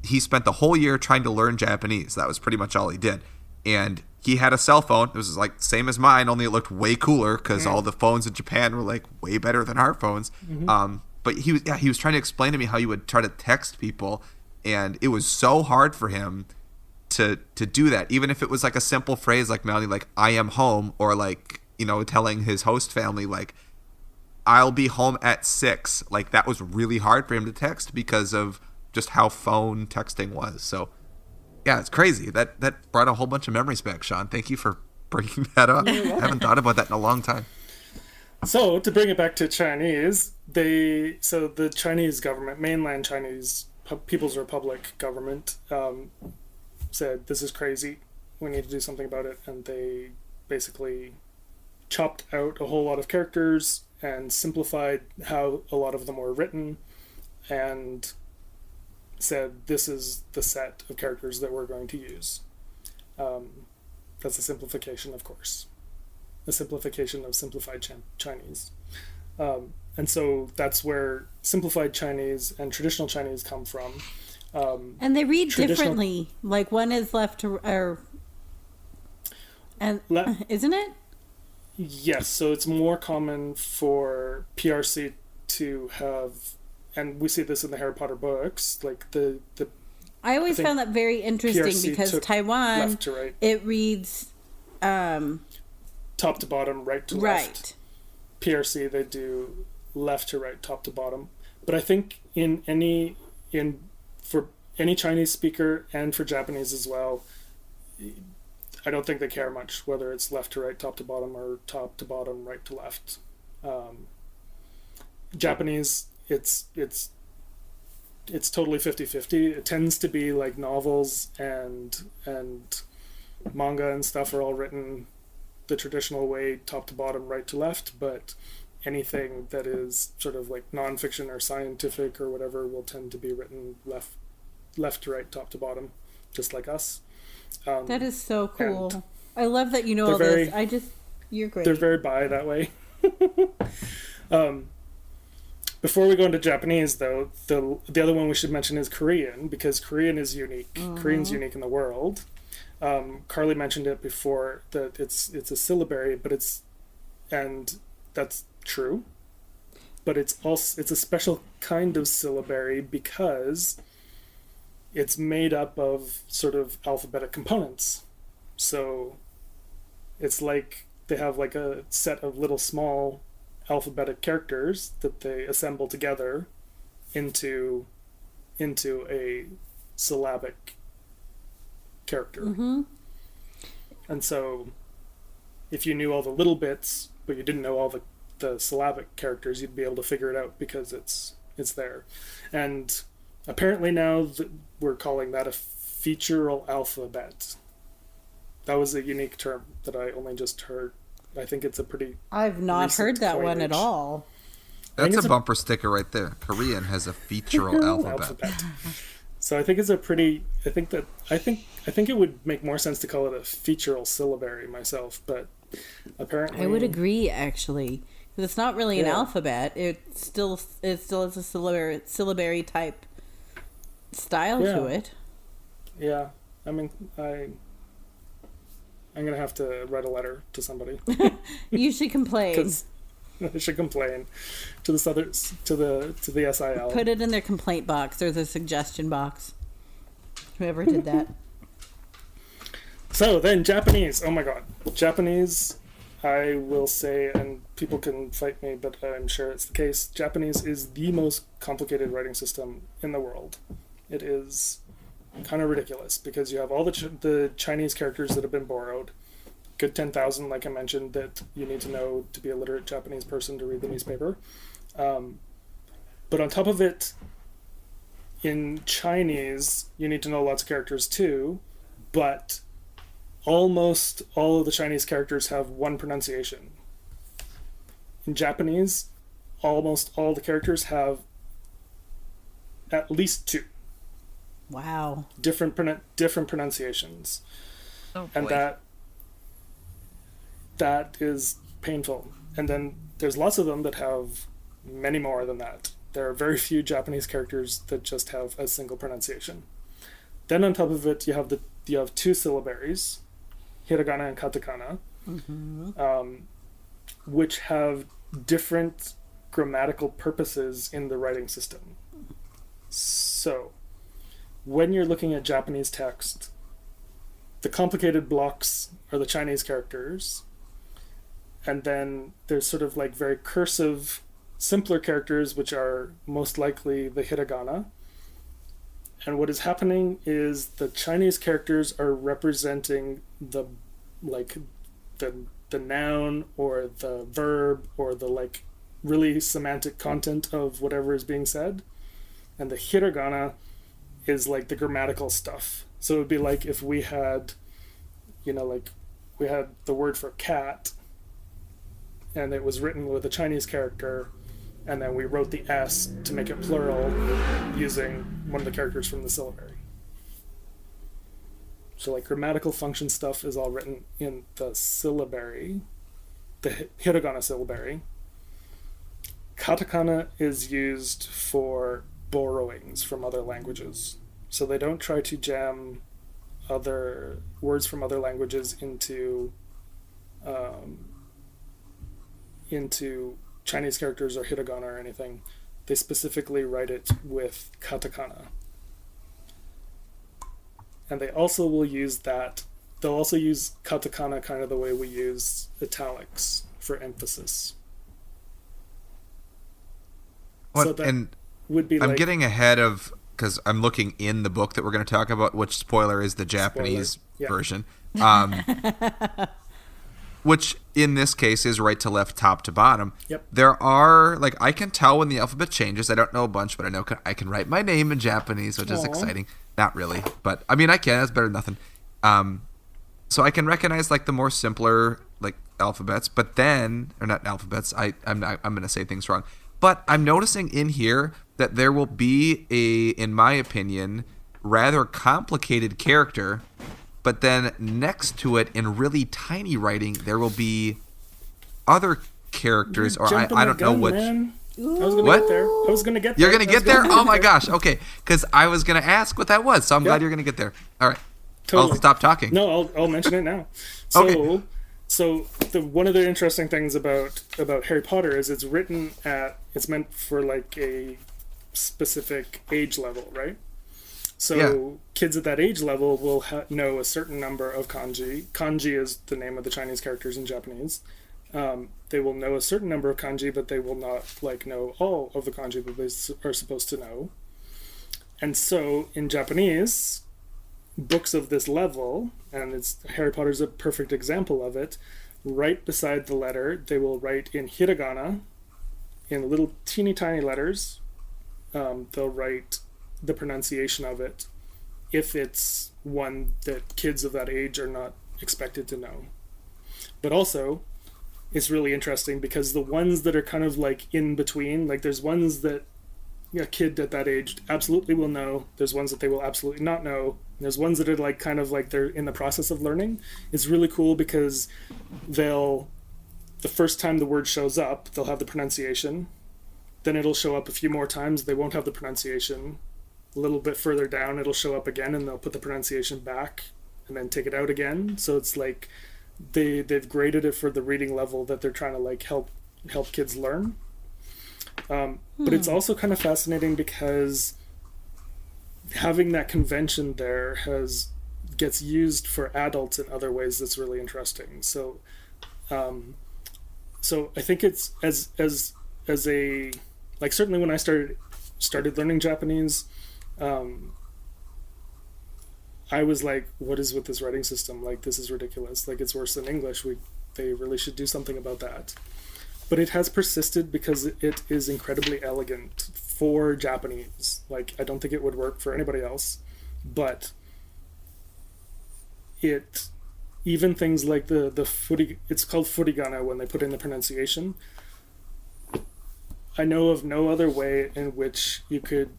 he spent the whole year trying to learn Japanese. That was pretty much all he did. And he had a cell phone. It was like same as mine, only it looked way cooler because all the phones in Japan were like way better than our phones. But he was trying to explain to me how you would try to text people, and it was so hard for him to do that. Even if it was like a simple phrase like Melanie, like I am home, or like, you know, telling his host family like I'll be home at 6. Like that was really hard for him to text because of just how phone texting was. So yeah, it's crazy. That brought a whole bunch of memories back, Sean. Thank you for bringing that up. I haven't thought about that in a long time. So to bring it back to Chinese, the Chinese government, mainland Chinese People's Republic government, said this is crazy. We need to do something about it, and they basically chopped out a whole lot of characters and simplified how a lot of them were written, and said this is the set of characters that we're going to use. That's a simplification, of course. A simplification of simplified Chinese. And so that's where simplified Chinese and traditional Chinese come from. And they read differently. Like one is left to, isn't it? Yes, so it's more common for PRC to have, and we see this in the Harry Potter books, like the I always found that very interesting PRC because Taiwan, left to right. It reads top to bottom, right to left. PRC, they do left to right, top to bottom. But I think in any Chinese speaker and for Japanese as well, I don't think they care much whether it's left to right, top to bottom, or top to bottom, right to left. Japanese, it's totally 50-50. It tends to be like novels and manga and stuff are all written the traditional way, top to bottom, right to left, but anything that is sort of like nonfiction or scientific or whatever will tend to be written left to right, top to bottom, just like us. That is so cool. I love that you know all this. You're great. They're very bi that way. Before we go into Japanese, though, the other one we should mention is Korean, because Korean is unique. Korean's unique in the world. Carly mentioned it before that it's a syllabary, and that's true. But it's a special kind of syllabary because it's made up of sort of alphabetic components. So it's like they have like a set of little small alphabetic characters that they assemble together into a syllabic character. And so if you knew all the little bits but you didn't know all the syllabic characters, you'd be able to figure it out because it's there. And apparently now we're calling that a featural alphabet. That was a unique term that I only just heard. I think it's a pretty... I've not heard that one at all. That's a bumper sticker right there. Korean has a featural alphabet. So I think it's a pretty... I think it would make more sense to call it a featural syllabary myself, but apparently... I would agree, actually. It's not really an alphabet. It still has a syllabary type style to it. Yeah. I mean, I'm going to have to write a letter to somebody. You should complain. I should complain to the SIL. Put it in their complaint box or the suggestion box. Whoever did that. So then Japanese. Oh my god. Japanese, I will say, and people can fight me, but I'm sure it's the case, Japanese is the most complicated writing system in the world. It is kind of ridiculous because you have all the Chinese characters that have been borrowed, good 10,000, like I mentioned, that you need to know to be a literate Japanese person to read the newspaper. But on top of it, in Chinese, you need to know lots of characters too, but almost all of the Chinese characters have one pronunciation. In Japanese, almost all the characters have at least two. Wow. Different pronunciations. Oh boy. And that is painful. And then there's lots of them that have many more than that. There are very few Japanese characters that just have a single pronunciation. Then on top of it, you have two syllabaries, hiragana and katakana, which have different grammatical purposes in the writing system. So, when you're looking at Japanese text, the complicated blocks are the Chinese characters, and then there's sort of like very cursive, simpler characters, which are most likely the hiragana. And what is happening is the Chinese characters are representing the noun or the verb or the like really semantic content of whatever is being said, and the hiragana is like the grammatical stuff. So it would be like if we had, we had the word for cat, and it was written with a Chinese character, and then we wrote the S to make it plural using one of the characters from the syllabary. So like grammatical function stuff is all written in the syllabary, the hiragana syllabary. Katakana is used for borrowings from other languages. So they don't try to jam other words from other languages into Chinese characters or hiragana or anything. They specifically write it with katakana. And they also will use that. They'll also use katakana kind of the way we use italics for emphasis. What, so and would be I'm getting ahead of because I'm looking in the book that we're going to talk about, which spoiler is the Japanese Yeah. version, which in this case is right to left, top to bottom. Yep. There are, like, I can tell when the alphabet changes. I don't know a bunch, but I know I can write my name in Japanese, which is Aw. exciting. Not really, but I mean, I can. That's better than nothing. So I can recognize like the more simpler like alphabets, but then, or not alphabets. I'm going to say things wrong, but I'm noticing in here that there will be in my opinion, rather complicated character. But then next to it, in really tiny writing, there will be other characters, or I don't know which. Man. I was gonna What? get there. I was gonna get there. You're gonna I was get there? gonna Oh my there. gosh! Okay, because I was gonna ask what that was, so I'm glad you're gonna get there. All right, Totally. I'll stop talking. No, I'll mention it now. So, Okay. so one of the interesting things about Harry Potter is it's meant for like a specific age level, right? So kids at that age level will know a certain number of kanji. Kanji is the name of the Chinese characters in Japanese. They will know a certain number of kanji, but they will not like know all of the kanji that they are supposed to know. And so in Japanese, books of this level, and Harry Potter's a perfect example of it, right beside the letter, they will write in hiragana, in little teeny tiny letters. They'll write the pronunciation of it if it's one that kids of that age are not expected to know. But also, it's really interesting because the ones that are kind of like in between, like there's ones that a kid at that age absolutely will know, there's ones that they will absolutely not know, there's ones that are like kind of like they're in the process of learning. It's really cool because the first time the word shows up, they'll have the pronunciation, then it'll show up a few more times, they won't have the pronunciation. A little bit further down it'll show up again and they'll put the pronunciation back and then take it out again. So it's like they've graded it for the reading level that they're trying to like help kids learn. But it's also kind of fascinating because having that convention there gets used for adults in other ways that's really interesting. So I think it's as a, like, certainly when I started learning Japanese, I was like, what is with this writing system? Like, this is ridiculous. Like, it's worse than English. They really should do something about that. But it has persisted because it is incredibly elegant for Japanese. Like, I don't think it would work for anybody else. But even things like it's called furigana when they put in the pronunciation. I know of no other way in which you could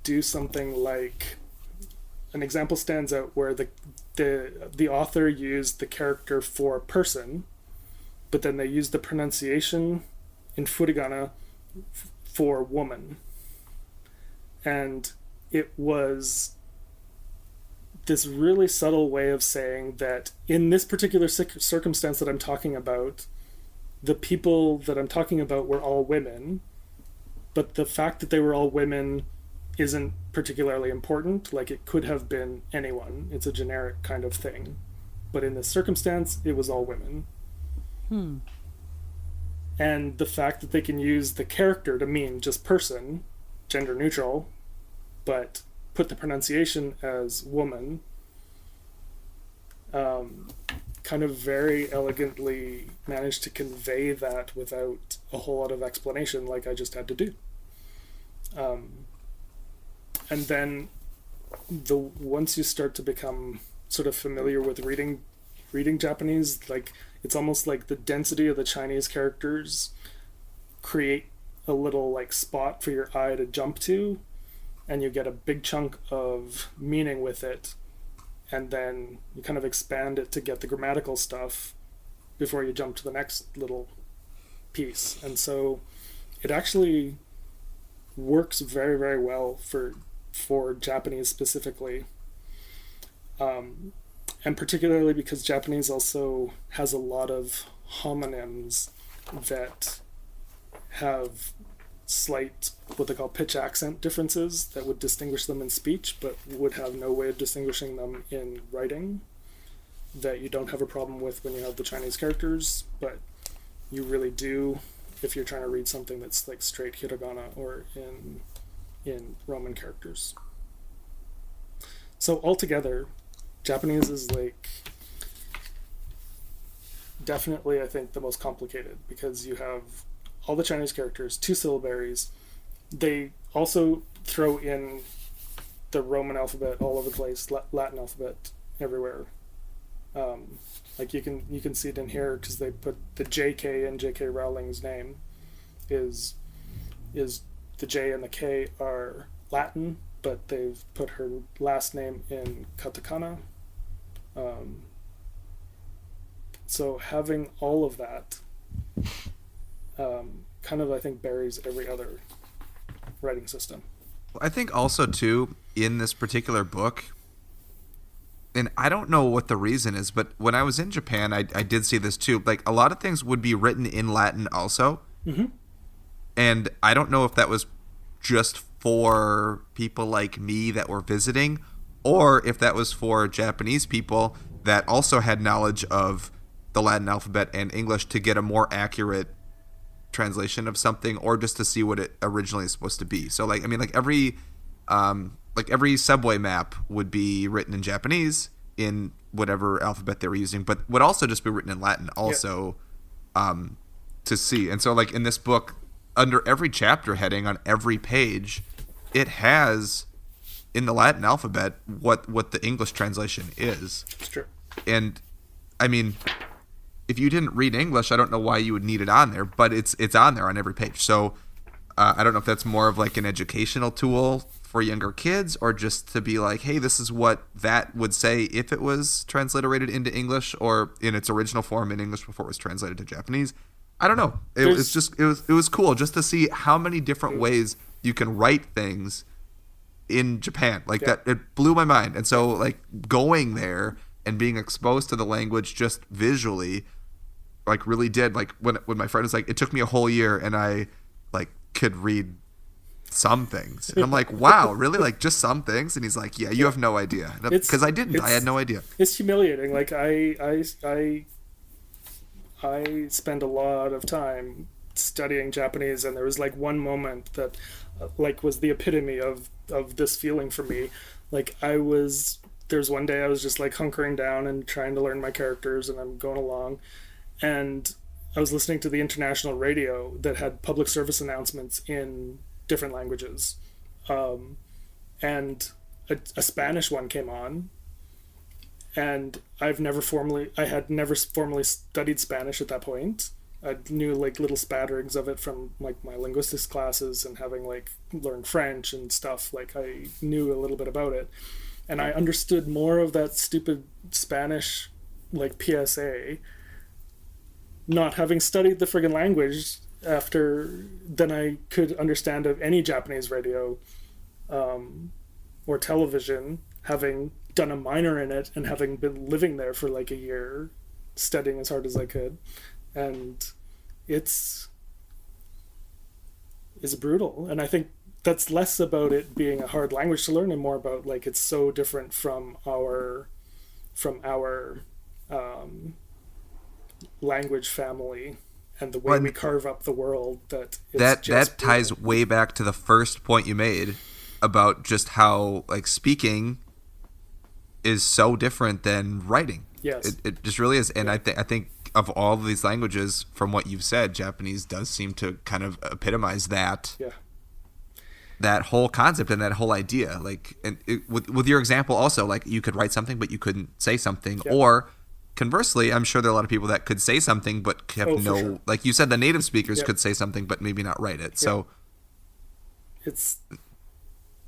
do something like, an example stands out where the author used the character for person, but then they used the pronunciation in furigana for woman. And it was this really subtle way of saying that in this particular circumstance that I'm talking about, the people that I'm talking about were all women, but the fact that they were all women isn't particularly important. Like, it could have been anyone. It's a generic kind of thing. But in this circumstance, it was all women. And the fact that they can use the character to mean just person, gender neutral, but put the pronunciation as woman, kind of very elegantly managed to convey that without a whole lot of explanation like I just had to do. And then once you start to become sort of familiar with reading Japanese, like, it's almost like the density of the Chinese characters create a little like spot for your eye to jump to, and you get a big chunk of meaning with it, and then you kind of expand it to get the grammatical stuff before you jump to the next little piece. And so it actually works very, very well for Japanese specifically, and particularly because Japanese also has a lot of homonyms that have slight, what they call pitch accent differences that would distinguish them in speech but would have no way of distinguishing them in writing, that you don't have a problem with when you have the Chinese characters, but you really do if you're trying to read something that's like straight hiragana or in in Roman characters. So altogether, Japanese is like definitely, I think, the most complicated, because you have all the Chinese characters, 2 syllabaries. They also throw in the Roman alphabet all over the place, Latin alphabet everywhere. Like you can see it in here because they put the JK in J.K. Rowling's name is the J and the K are Latin, but they've put her last name in katakana. So having all of that kind of, I think, buries every other writing system. I think also, too, in this particular book, and I don't know what the reason is, but when I was in Japan, I did see this, too. Like, a lot of things would be written in Latin also. Mm-hmm. And I don't know if that was just for people like me that were visiting, or if that was for Japanese people that also had knowledge of the Latin alphabet and English to get a more accurate translation of something, or just to see what it originally is supposed to be. So every subway map would be written in Japanese in whatever alphabet they were using, but would also just be written in Latin also. To see. And so like in this book, under every chapter heading on every page, it has in the Latin alphabet what the English translation is. It's true. And I mean, if you didn't read English, I don't know why you would need it on there, but it's on there on every page. So I don't know if that's more of like an educational tool for younger kids, or just to be like, hey, this is what that would say if it was transliterated into English, or in its original form in English before it was translated to Japanese. I don't know. It was cool just to see how many different ways you can write things in Japan. Like that, it blew my mind. And so like going there and being exposed to the language just visually, like really did. Like when my friend was like, it took me a whole year and I like could read some things. And I'm like, wow, really? Like just some things? And he's like, yeah, you have no idea. Because I didn't. I had no idea. It's humiliating. Like I spend a lot of time studying Japanese, and there was like one moment that like was the epitome of this feeling for me. Like there's one day I was just like hunkering down and trying to learn my characters, and I'm going along, and I was listening to the international radio that had public service announcements in different languages, and a Spanish one came on. And I had never formally studied Spanish at that point. I knew like little spatterings of it from like my linguistics classes and having like learned French and stuff. Like I knew a little bit about it, and I understood more of that stupid Spanish like PSA, not having studied the friggin' language than I could understand of any Japanese radio or television, having done a minor in it and having been living there for like a year, studying as hard as I could. And it's brutal. And I think that's less about it being a hard language to learn and more about like it's so different from our language family and the way we carve up the world that ties way back to the first point you made about just how like speaking is so different than writing. Yes. It just really is. And I think of all of these languages, from what you've said, Japanese does seem to kind of epitomize that. Yeah. That whole concept and that whole idea. Like, and with your example also, like you could write something, but you couldn't say something. Yeah. Or conversely, I'm sure there are a lot of people that could say something, but have sure. Like you said, the native speakers could say something, but maybe not write it. So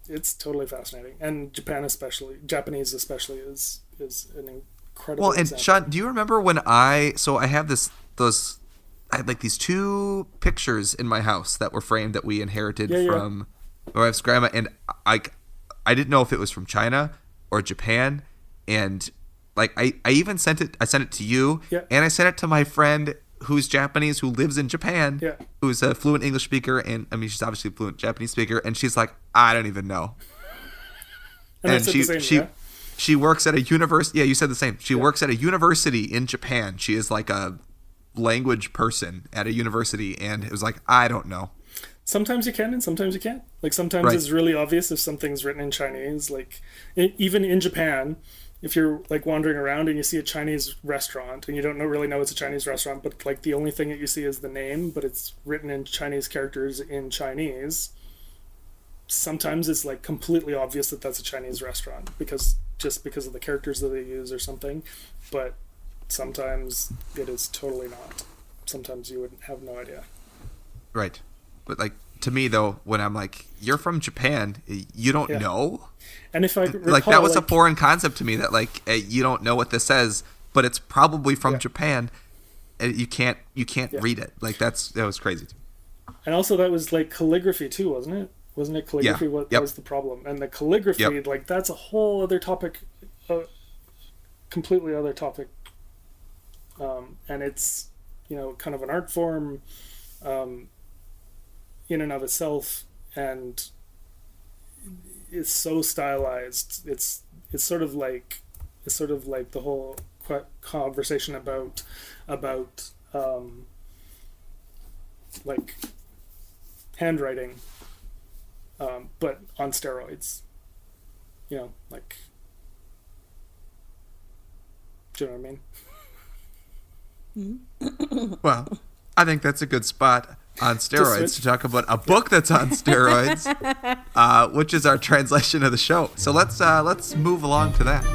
it's totally fascinating, and Japanese especially is an incredible example. And Sean, do you remember when I have I had like these 2 pictures in my house that were framed that we inherited from my wife's grandma, and I didn't know if it was from China or Japan, and like I even sent it to you, and I sent it to my friend who's Japanese, who lives in Japan, who's a fluent English speaker, and I mean she's obviously a fluent Japanese speaker, and she's like, I don't even know. And she works at a university. Yeah, you said the same. She works at a university in Japan. She is like a language person at a university, and it was like, I don't know. Sometimes you can and sometimes you can't. Like sometimes Right. it's really obvious if something's written in Chinese. Like even in Japan, if you're like wandering around and you see a Chinese restaurant and you don't really know it's a Chinese restaurant, but like the only thing that you see is the name, but it's written in Chinese characters in Chinese. Sometimes it's like completely obvious that that's a Chinese restaurant because of the characters that they use or something. But sometimes it is totally not. Sometimes you would have no idea. Right. But like to me though, when I'm like, you're from Japan, you don't know? And if I recall, Like that was a foreign concept to me that like you don't know what this says, but it's probably from Japan. And you can't read it. Like that was crazy to me. And also that was like calligraphy too, wasn't it? Wasn't it calligraphy? That was the problem. And the calligraphy, like that's a whole other topic, completely other topic. And it's, kind of an art form in and of itself, and it's so stylized. It's sort of like the whole conversation about like handwriting, but on steroids. Like, do you know what I mean? Well, I think that's a good spot on steroids to talk about a book that's on steroids, which is our translation of the show. So let's move along to that.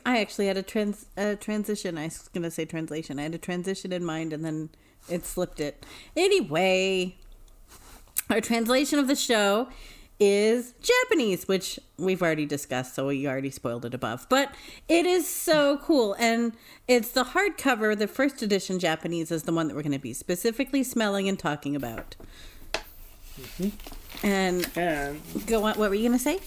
I actually had a transition. I was going to say translation. I had a transition in mind and then it slipped it. Anyway, our translation of the show is Japanese, which we've already discussed, so we already spoiled it above. But it is so cool. And it's the hardcover. The first edition Japanese is the one that we're going to be specifically smelling and talking about. Mm-hmm. And go on. What were you going to say?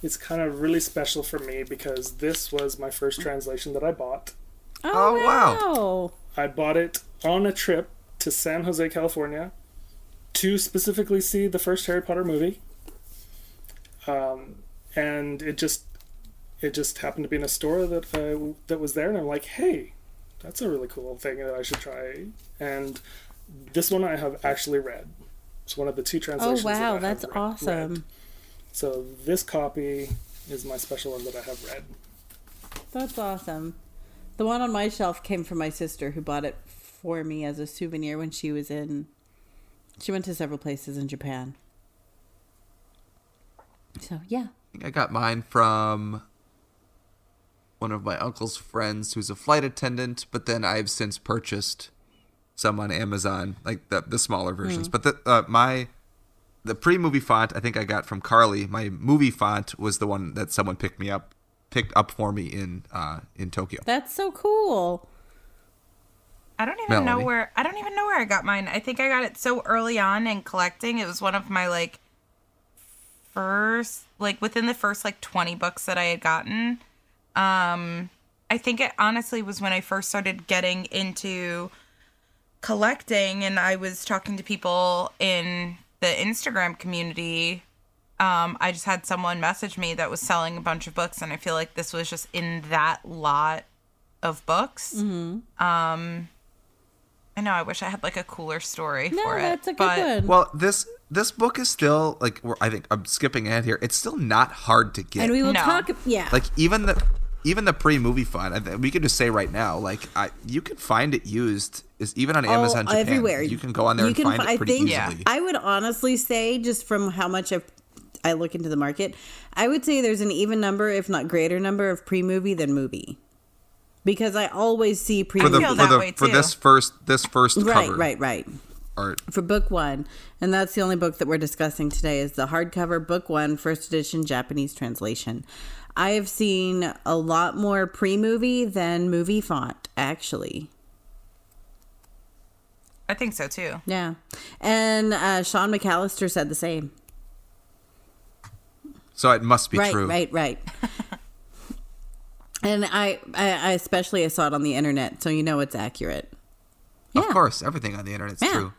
It's kind of really special for me because this was my first translation that I bought. Oh, wow. I bought it on a trip to San Jose, California to specifically see the first Harry Potter movie. And it just happened to be in a store that was there, and I'm like, hey, that's a really cool thing that I should try. And this one I have actually read. It's one of the two translations. Oh, wow, that that's awesome. read. So this copy is my special one that I have read. That's awesome. The one on my shelf came from my sister who bought it for me as a souvenir when she went to several places in Japan. So, yeah. I got mine from one of my uncle's friends who's a flight attendant, but then I've since purchased some on Amazon, like the smaller versions. But the pre-movie font I think I got from Carly. My movie font was the one that someone picked up for me in Tokyo. That's so cool. I don't even know where I got mine. I think I got it so early on in collecting. It was one of my first within the first 20 books that I had gotten. I think it honestly was when I first started getting into collecting, and I was talking to people in the Instagram community. I just had someone message me that was selling a bunch of books, and I feel like this was just in that lot of books. Mm-hmm. I know, I wish I had a cooler story for it. That's a good one. Well, this book is still I think I'm skipping ahead here. It's still not hard to get. And we will talk. Yeah. Even the pre-movie font, we could just say right now, you can find it used, even on Amazon Japan. Everywhere. You can go on there and find it pretty easily. I would honestly say, just from how much I look into the market, I would say there's an even number, if not greater number, of pre-movie than movie. Because I always see pre-movie. For this first cover. Right. Art. For book one. And that's the only book that we're discussing today is the hardcover book one, first edition Japanese translation. I have seen a lot more pre-movie than movie font, actually. I think so too. Yeah. And Sean McAllister said the same. So it must be true. Right. And I especially saw it on the internet, so you know it's accurate. Of course, everything on the internet's true.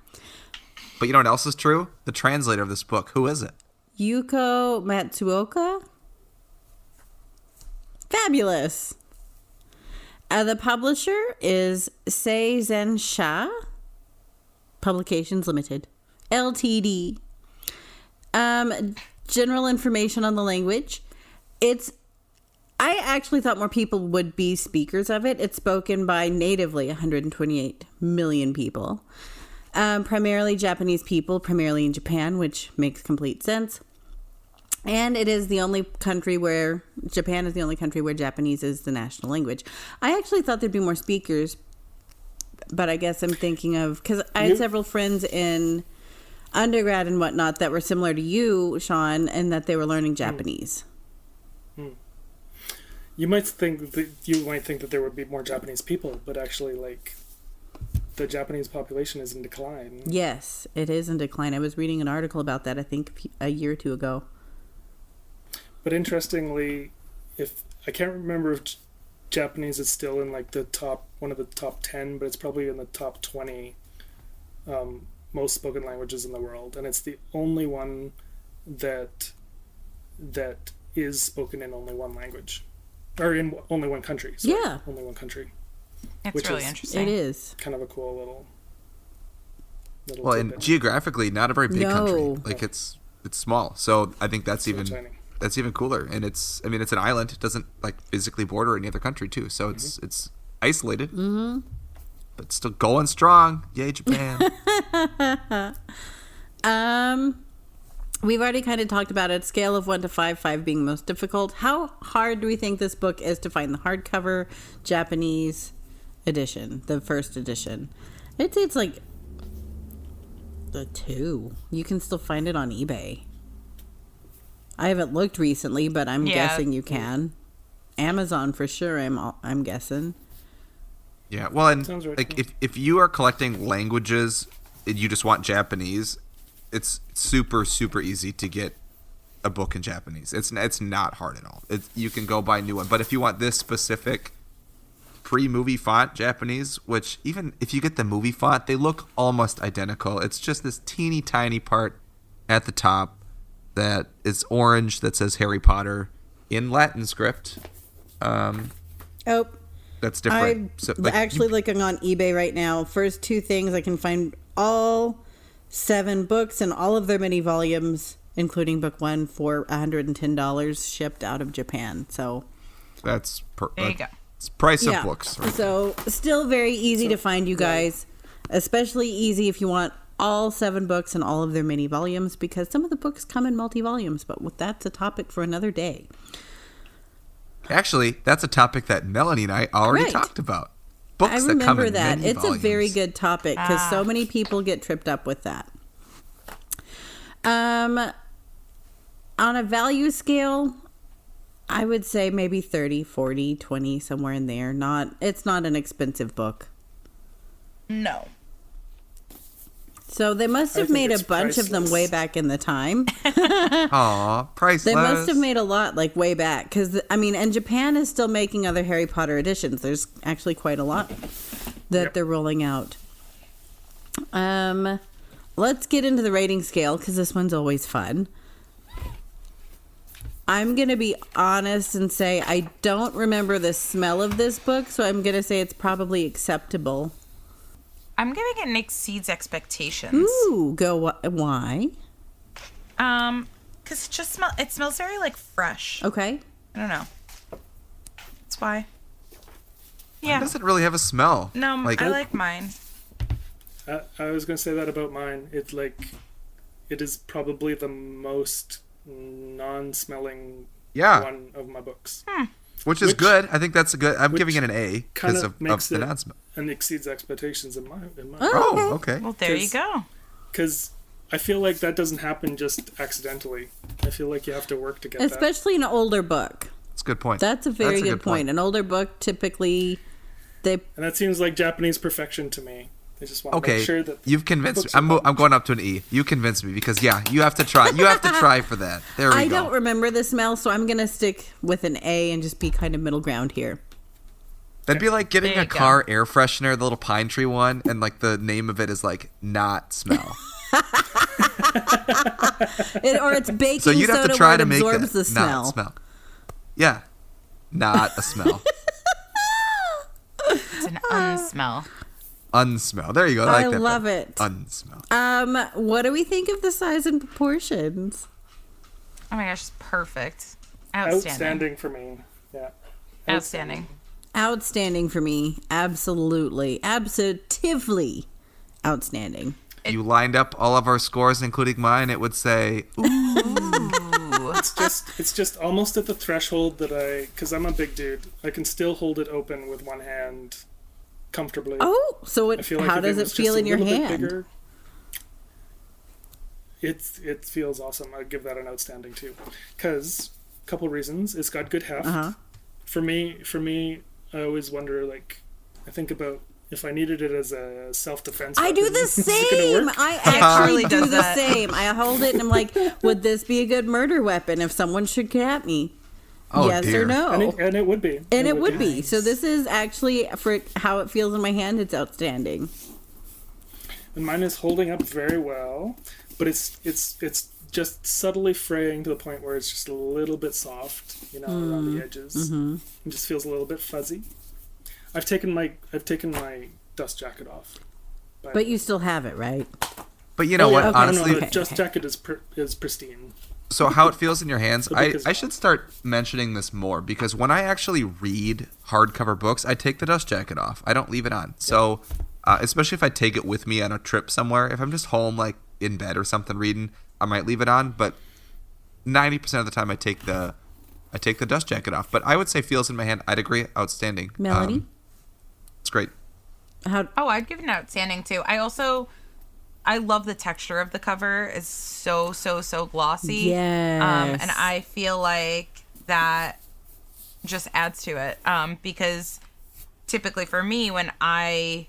But you know what else is true? The translator of this book. Who is it? Yuko Matsuoka? Fabulous. The publisher is Seizen Sha Publications Limited, Ltd. General information on the language. I actually thought more people would be speakers of it. It's spoken by natively 128 million people. Primarily Japanese people, primarily in Japan, which makes complete sense. And it is the only country where, Japan is the only country where Japanese is the national language. I actually thought there'd be more speakers, but I guess I'm thinking of, because I had several friends in undergrad and whatnot that were similar to you, Sean, and that they were learning Japanese. You might think that there would be more Japanese people, but actually, like, the Japanese population is in decline. Yes, it is in decline. I was reading an article about that, I think, a year or two ago. But interestingly, if I can't remember if Japanese is still in like one of the top 10, but it's probably in the top 20 most spoken languages in the world, and it's the only one that is spoken in only one language, or in only one country. Sorry, yeah, only one country. It's really interesting. It is kind of a cool little well, and geographically, not a very big country. Like it's small, so I think that's even cooler. And it's an island. It doesn't like physically border any other country too, so it's isolated, but still going strong. Yay, Japan! We've already kind of talked about it. Scale of 1 to 5, 5 being most difficult. How hard do we think this book is to find the hardcover Japanese edition, the first edition? I'd say it's like a 2. You can still find it on eBay. I haven't looked recently, but I'm guessing you can. Amazon for sure. I'm guessing. Yeah, well, and right, like if you are collecting languages and you just want Japanese, it's super easy to get a book in Japanese. It's not hard at all. You can go buy a new one. But if you want this specific pre-movie font Japanese, which even if you get the movie font, they look almost identical. It's just this teeny tiny part at the top that is orange that says Harry Potter in Latin script. That's different. I'm actually looking on eBay right now. First 2 things, I can find all 7 books and all of their mini volumes, including book 1, for $110 shipped out of Japan. So that's there you go. It's price of books. Right? So still very easy to find, you guys. Especially easy if you want all 7 books and all of their mini volumes, because some of the books come in multi-volumes, but that's a topic for another day. Actually, that's a topic that Melanie and I already talked about. Books I remember that come in that. many It's volumes. a very good topic because so many people get tripped up with that. On a value scale, I would say maybe 30, 40, 20, somewhere in there. It's not an expensive book. No. So they must have made a bunch of them way back in the time. Aw, priceless. They must have made a lot like way back. Because, and Japan is still making other Harry Potter editions. There's actually quite a lot that they're rolling out. Let's get into the rating scale because this one's always fun. I'm going to be honest and say I don't remember the smell of this book, so I'm going to say it's probably acceptable. I'm giving it an exceeds expectations. Ooh, why? Because it smells very like fresh. Okay. I don't know. That's why. Yeah. It doesn't really have a smell. No, I like mine. I was going to say that about mine. It is probably the most non-smelling one of my books. Which is good. I think that's a good. I'm giving it an A because of the non-smell. And exceeds expectations in my. Oh, okay. Well, there you go. Because I feel like that doesn't happen just accidentally. I feel like you have to work to get that. Especially an older book. That's a good point. That's a very good point. An older book, typically, And that seems like Japanese perfection to me. I just want to Okay, make sure that you've convinced me. books are I'm going up to an E. You convinced me because you have to try. You have to try for that. There we go. I don't remember the smell, so I'm gonna stick with an A and just be kind of middle ground here. That'd be like getting There a you go. car air freshener, the little pine tree one, and like the name of it is like not smell. Or it's baking So you'd have soda to try where it to make absorbs that the smell. not smell. Yeah, not a smell. It's an unsmell. Unsmell. There you go. I like that love better. it. Unsmell. What do we think of the size and proportions? Oh my gosh, it's perfect. Outstanding. for me. Yeah. Outstanding. Outstanding for me. Absolutely. Absolutely outstanding. You lined up all of our scores, including mine. It would say, ooh, It's just almost at the threshold that because I'm a big dude, I can still hold it open with one hand comfortably. Oh, so I feel like how if does it was feel just in a your little bit hand? bigger, it feels awesome. I'd give that an outstanding too, because a couple reasons. It's got good heft. Uh-huh. For me, I always wonder, I think about if I needed it as a self-defense. I do weapon, the is it gonna same. work? I actually Really do does the that. same. I hold it and I'm like, would this be a good murder weapon if someone should get me? oh yes dear. or no? And it would be. And it would be. So this is actually, for how it feels in my hand, it's outstanding. And mine is holding up very well, but it's just subtly fraying to the point where it's just a little bit soft, around the edges. Mm-hmm. It just feels a little bit fuzzy. I've taken my dust jacket off. But you still have it, right? But you know what? okay. Honestly, the dust jacket is pristine. so how it feels in your hands, The book is I should start mentioning this more because when I actually read hardcover books, I take the dust jacket off. I don't leave it on. So, especially if I take it with me on a trip somewhere, if I'm just home, like in bed or something reading, I might leave it on. But 90% of the time, I take the dust jacket off. But I would say feels in my hand. I'd agree, outstanding. Melanie? It's great. How? Oh, I'd give it an outstanding too. I love the texture of the cover. It's so glossy. Yes. And I feel like that just adds to it. Because typically for me, when I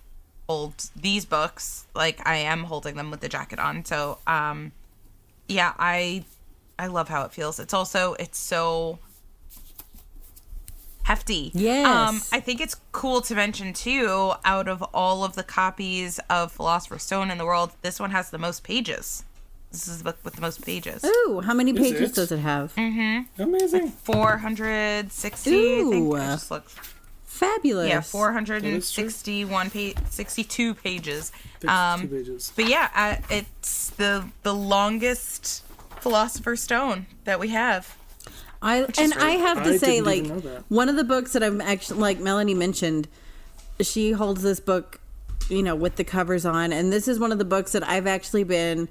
hold these books, like I am holding them with the jacket on. So, yeah, I love how it feels. It's so hefty. Yes. I think it's cool to mention too, out of all of the copies of Philosopher's Stone in the world, this one has the most pages. This is the book with the most pages. Ooh, how many pages it? does it have? Amazing. 460, I think. Ooh. I just looked. Fabulous. Yeah, That is true. 62 pages. 52 pages. But yeah, it's the longest Philosopher's Stone that we have. I have to I say, didn't like, even know that. one of the books that I'm actually, like Melanie mentioned, she holds this book, with the covers on, and this is one of the books that I've actually been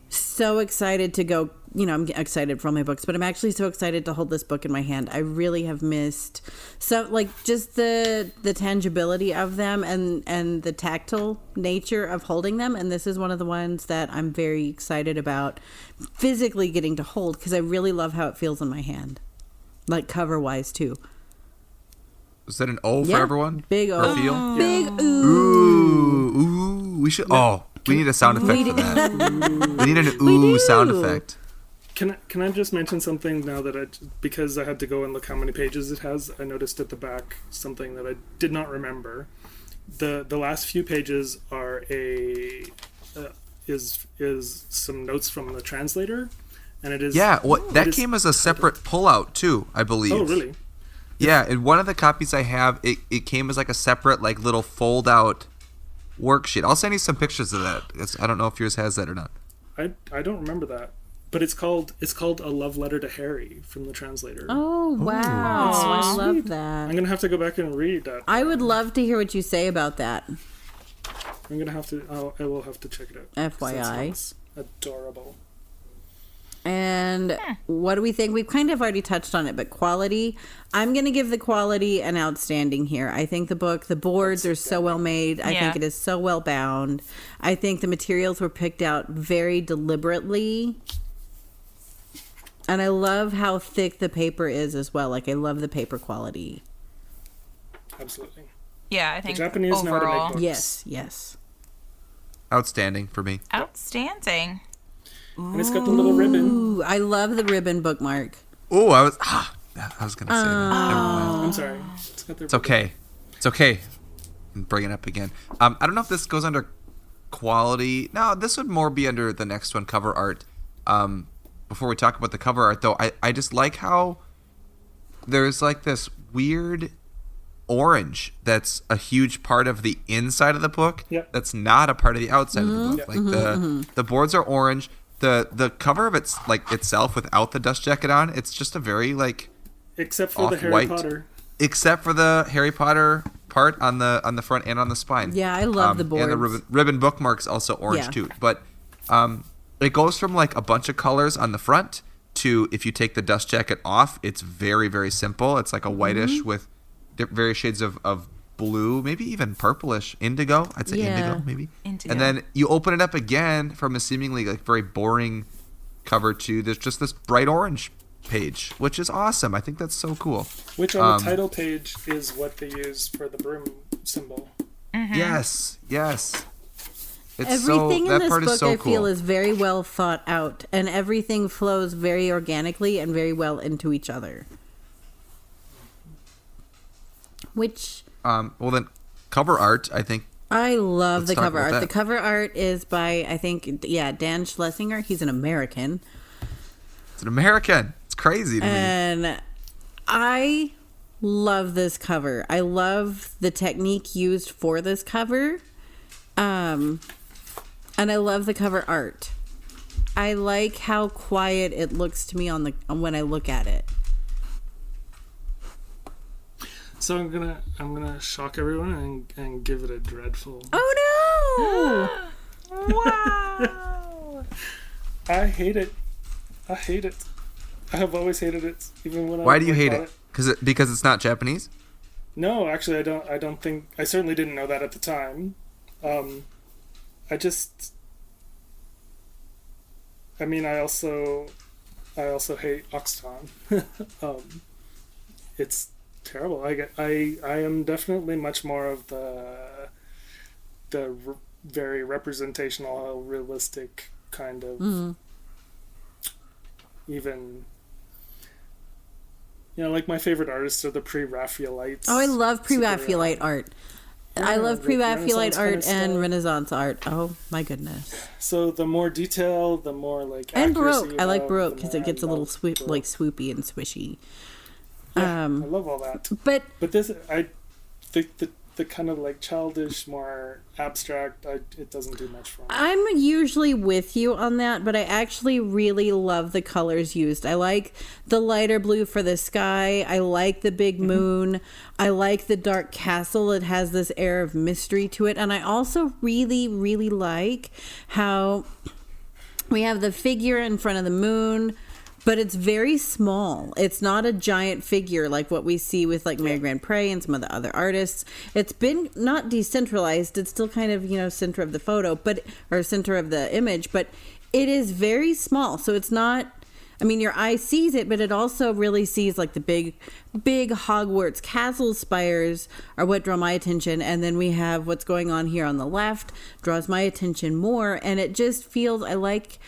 so excited to go. I'm excited for all my books, but I'm actually so excited to hold this book in my hand. I really have missed just the tangibility of them and the tactile nature of holding them. And this is one of the ones that I'm very excited about physically getting to hold because I really love how it feels in my hand, like cover wise too. Is that an O for Yeah. everyone? Big Or O. feel? Big ooh. Ooh. We should. Oh, we need a sound effect for that. We need an ooh sound effect. Can I just mention something now that because I had to go and look how many pages it has, I noticed at the back something that I did not remember. The last few pages are is some notes from the translator, and it is Yeah, that it is- came as a separate pullout too, I believe. Oh, really? Yeah, in one of the copies I have, it came as like a separate like little fold out worksheet. I'll send you some pictures of that. I don't know if yours has that or not. I don't remember that, but it's called A Love Letter to Harry from the translator. Oh, wow. I love that. I'm gonna have to go back and read that. I would love to hear what you say about that. I'm gonna have to. I will have to check it out. FYI. That sounds adorable. And what do we think? We've kind of already touched on it, but quality. I'm going to give the quality an outstanding here. I think the boards are so well made. I think it is so well bound. I think the materials were picked out very deliberately. And I love how thick the paper is as well. Like, I love the paper quality. Absolutely. Yeah, I think Japanese know how to make overall. books. Yes. Outstanding for me. Outstanding. And it's got the little ribbon. Ooh, I love the ribbon bookmark. Oh, I was gonna say that. Never mind. I'm sorry. It's got the It's okay. It's okay. Bring it up again. I don't know if this goes under quality. No, this would more be under the next one, cover art. Before we talk about the cover art, though, I just like how there's like this weird orange that's a huge part of the inside of the book. Yep. That's not a part of the outside of the book. Like the boards are orange. The cover of it's like itself without the dust jacket on, it's just a very like Except for the Harry off-white. Potter. Except for the Harry Potter part on the front and on the spine. Yeah, I love the boards. And the ribbon bookmark's also orange too. But it goes from like a bunch of colors on the front to, if you take the dust jacket off, it's very, very simple. It's like a whitish with various shades of blue, maybe even purplish, indigo. I'd say indigo, maybe. Indigo. And then you open it up again from a seemingly like very boring cover to there's just this bright orange page, which is awesome. I think that's so cool. Which on the title page is what they use for the broom symbol. Yes. It's Everything in this book, I feel, cool. is very well thought out, and everything flows very organically and very well into each other. Which... well then, cover art, I think. I love Let's the talk cover about art. that. The cover art is by, I think, Dan Schlesinger. He's an American. It's an American. It's crazy to me. And I love this cover. I love the technique used for this cover. And I love the cover art. I like how quiet it looks to me when I look at it. So I'm gonna shock everyone and give it a dreadful. Oh no! Wow. I hate it. I have always hated it, even when I. Why do you hate bought it? Because it's not Japanese? No, actually, I don't think. I certainly didn't know that at the time. I also hate Oxton. It's terrible. I am definitely much more of the very representational, realistic kind of even. Like my favorite artists are the pre-Raphaelites. Oh, I love pre-Raphaelite art. I love pre-Raphaelite art Renaissance kind of and stuff. Renaissance art. Oh my goodness! So the more detail, the more like And accuracy Baroque. I like you have, Baroque the because more it gets I a little love swoopy Baroque. and swishy. I love all that. But But this, I think the kind of like childish, more abstract, it doesn't do much for me. I'm usually with you on that, but I actually really love the colors used. I like the lighter blue for the sky. I like the big moon. I like the dark castle. It has this air of mystery to it. And I also really, really like how we have the figure in front of the moon, but it's very small. It's not a giant figure like what we see with like Mary Grand Pré and some of the other artists. It's been not decentralized. It's still kind of, center of the photo, or center of the image, but it is very small. So it's not, your eye sees it, but it also really sees like the big Hogwarts castle spires are what draw my attention. And then we have what's going on here on the left draws my attention more. And it just feels, I like,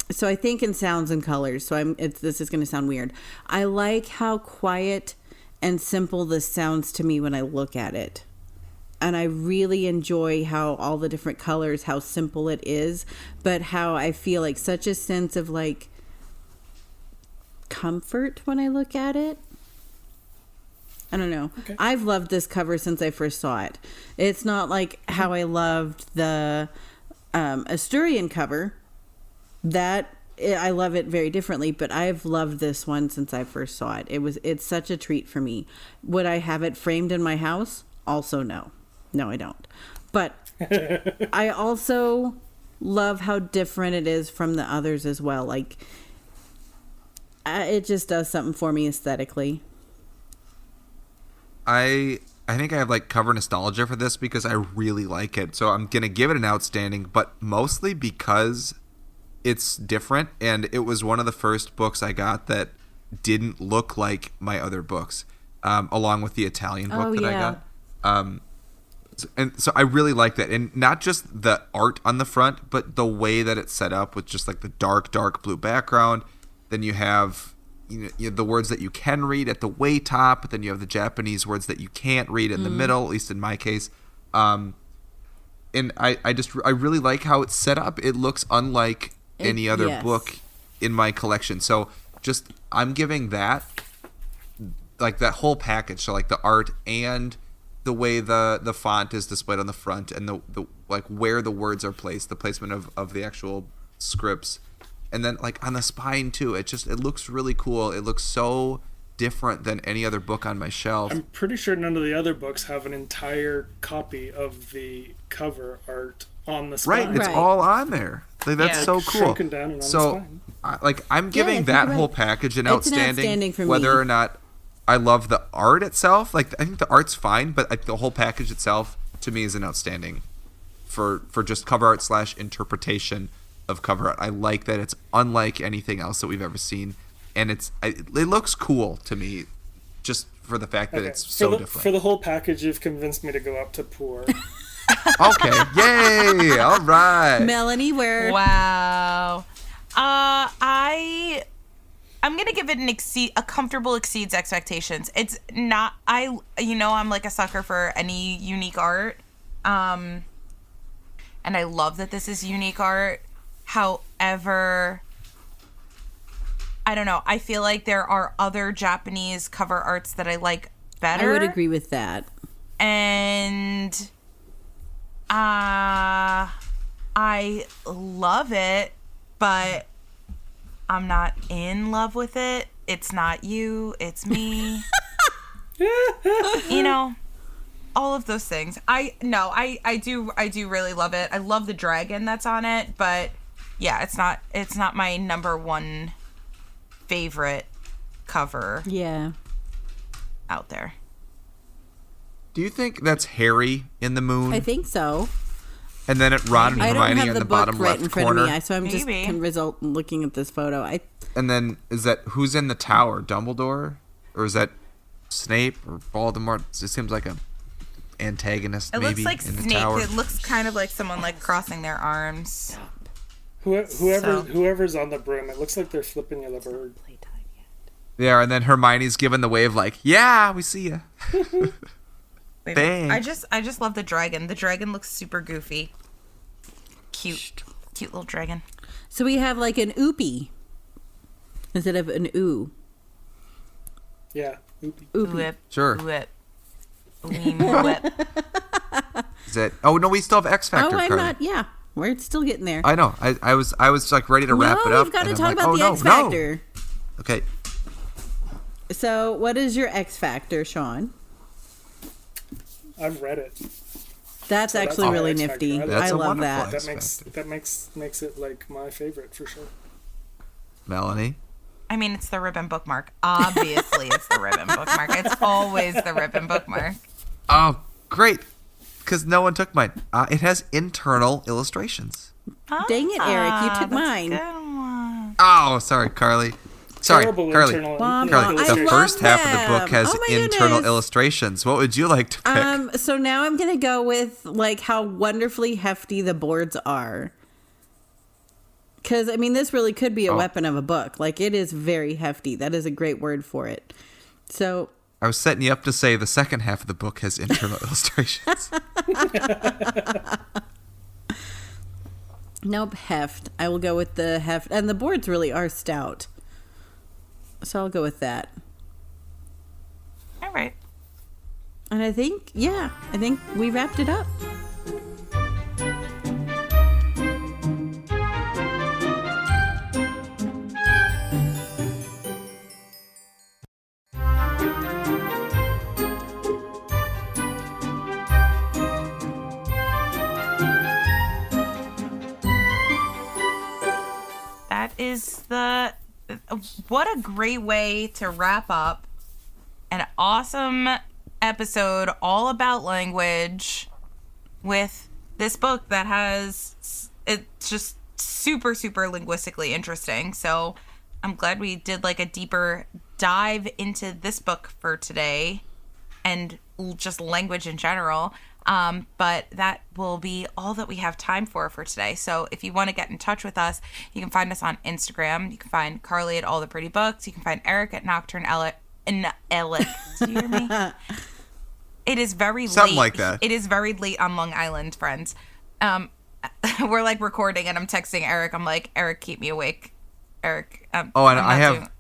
so I think in sounds and colors. So this is going to sound weird. I like how quiet and simple this sounds to me when I look at it. And I really enjoy how all the different colors, how simple it is, but how I feel like such a sense of like comfort when I look at it. I don't know. Okay. I've loved this cover since I first saw it. It's not like how I loved the Asturian cover. That I love it very differently, but I've loved this one since I first saw it. It's such a treat for me. Would I have it framed in my house? Also, no, I don't. But I also love how different it is from the others as well. Like, it just does something for me aesthetically. I think I have like cover nostalgia for this because I really like it. So I'm gonna give it an outstanding, but mostly because it's different, and it was one of the first books I got that didn't look like my other books, along with the Italian book I got. And so I really like that. And not just the art on the front, but the way that it's set up with just like the dark blue background. Then you have the words that you can read at the way top, but then you have the Japanese words that you can't read in the middle, at least in my case. And I really like how it's set up. It looks unlike any other book in my collection. So just I'm giving that, like, that whole package, so like the art and the way the font is displayed on the front, and the like where the words are placed, the placement of the actual scripts, and then like on the spine too. It looks really cool. It looks so different than any other book on my shelf. I'm pretty sure none of the other books have an entire copy of the cover art on the spine. Right, it's all on there. Like, that's so cool. Shrunken down and on the spine. I'm giving that whole package an outstanding, for whether me. or not I love the art itself. Like, I think the art's fine, but like the whole package itself to me is an outstanding for just cover art / interpretation of cover art. I like that it's unlike anything else that we've ever seen, and it looks cool to me, just for the fact that it's so different. For the whole package, you've convinced me to go up to poor. Okay, yay! All right, Melanie, where? Wow. I'm gonna give it a comfortable exceeds expectations. It's not. I'm like a sucker for any unique art, and I love that this is unique art. However, I don't know. I feel like there are other Japanese cover arts that I like better. I would agree with that. And I love it, but I'm not in love with it. It's not you, it's me. All of those things. I do really love it. I love the dragon that's on it, but yeah, it's not my number one favorite cover out there. Do you think that's Harry in the moon? I think so. And then Ron and Hermione in the bottom right left in front corner. of me, so I'm just looking at this photo. And then who's in the tower? Dumbledore, or is that Snape or Voldemort? It seems like a antagonist. It maybe looks like in the Snape. tower. It looks kind of like someone like crossing their arms. Whoever's on the broom, it looks like they're flipping you the bird. Yeah, and then Hermione's giving the wave like, yeah, we see you. I just love the dragon. The dragon looks super goofy. Cute little dragon. So we have like an oopie instead of an oo. Yeah, oopie. Whip. Sure. Whip. Whip. Is that? Oh no, we still have X Factor. I'm Carly. not. Yeah, we're still getting there. I know. I was like ready to wrap it up. We've got to and talk I'm like, about the X Factor. No. Okay. So, what is your X Factor, Sean? I've read it. That's actually really nifty. I love that. That makes it like my favorite for sure. Melanie? I mean, it's the ribbon bookmark. Obviously, it's the ribbon bookmark. It's always the ribbon bookmark. Oh, great. Because no one took mine. It has internal illustrations. Dang it, Eric. You took mine. Good one. Oh, sorry, Carly. Sorry, Terrible Carly. internal The first half of the book has internal goodness. illustrations. What would you like to pick? So now I'm going to go with like how wonderfully hefty the boards are. Because, I mean, this really could be a weapon of a book. Like, it is very hefty. That is a great word for it. So I was setting you up to say the second half of the book has internal illustrations. Nope, heft. I will go with the heft. And the boards really are stout. So I'll go with that. All right. And I think we wrapped it up. That is what a great way to wrap up an awesome episode all about language with this book that it's just super, super linguistically interesting. So I'm glad we did like a deeper dive into this book for today and just language in general. But that will be all that we have time for today. So if you want to get in touch with us, you can find us on Instagram. You can find Carly at All the Pretty Books. You can find Erik at Nocturne Ellic. Do you hear me? It is very Something late. like that. It is very late on Long Island, friends. We're like recording, and I'm texting Erik. I'm like, Erik, keep me awake. Erik. And I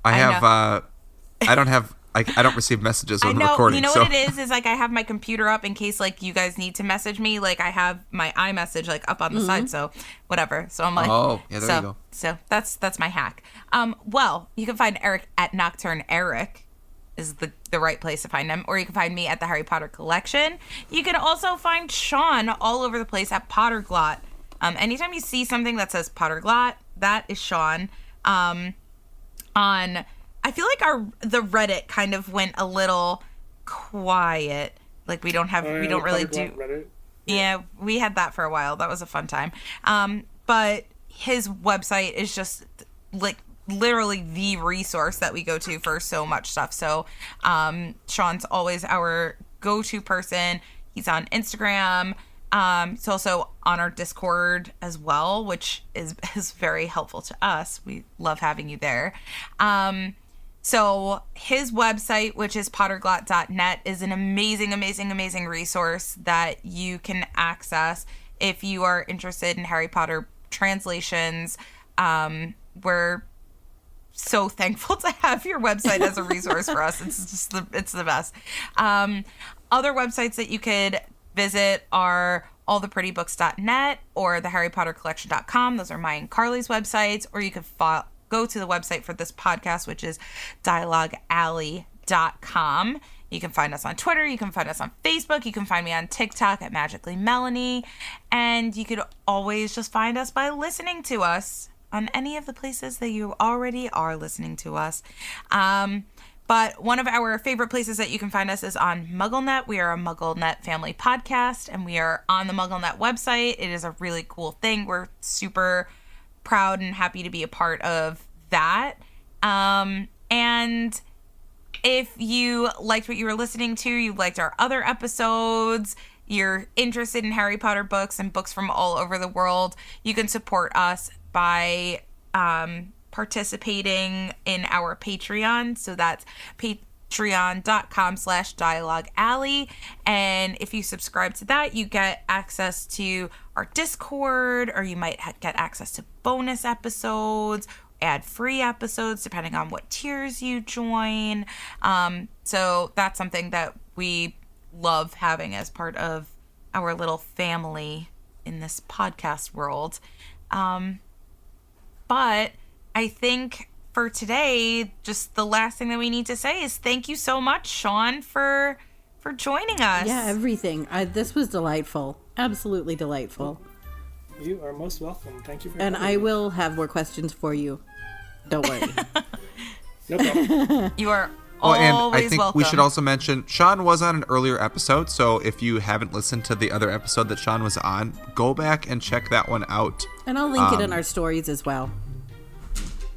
don't receive messages when I'm recording. You know what it is like I have my computer up in case like you guys need to message me. Like I have my iMessage like up on the side, so whatever. So I'm like, oh yeah, there you go. So that's my hack. Well, you can find Erik at Nocturne Erik is the right place to find him, or you can find me at the Harry Potter Collection. You can also find Sean all over the place at PotterGlot. Anytime you see something that says PotterGlot, that is Sean. I feel like the Reddit kind of went a little quiet. Like we don't really do Reddit. Yeah, we had that for a while. That was a fun time. But his website is just like literally the resource that we go to for so much stuff. So Sean's always our go-to person. He's on Instagram. He's also on our Discord as well, which is very helpful to us. We love having you there. So his website, which is PotterGlot.net, is an amazing, amazing, amazing resource that you can access if you are interested in Harry Potter translations. We're so thankful to have your website as a resource for us. It's the best. Other websites that you could visit are alltheprettybooks.net or theharrypottercollection.com. Those are my and Carly's websites. Or you could go to the website for this podcast, which is Dialoguealley.com. You can find us on Twitter. You can find us on Facebook. You can find me on TikTok at Magically Melanie. And you could always just find us by listening to us on any of the places that you already are listening to us. But one of our favorite places that you can find us is on MuggleNet. We are a MuggleNet family podcast, and we are on the MuggleNet website. It is a really cool thing. We're super proud and happy to be a part of that. And if you liked what you were listening to, you liked our other episodes, you're interested in Harry Potter books and books from all over the world, you can support us by participating in our Patreon. So that's patreon.com/dialoguealley. And if you subscribe to that, you get access to our Discord, or you might get access to bonus episodes, ad-free episodes, depending on what tiers you join. So that's something that we love having as part of our little family in this podcast world. But I think for today, just the last thing that we need to say is thank you so much, Sean, for joining us. Yeah, everything. This was delightful. Absolutely delightful. You are most welcome. Thank you for And having I me. will have more questions for you. Don't worry. No problem. You are Oh, always and I think welcome. we should also mention Sean was on an earlier episode, so if you haven't listened to the other episode that Sean was on, go back and check that one out. And I'll link it in our stories as well.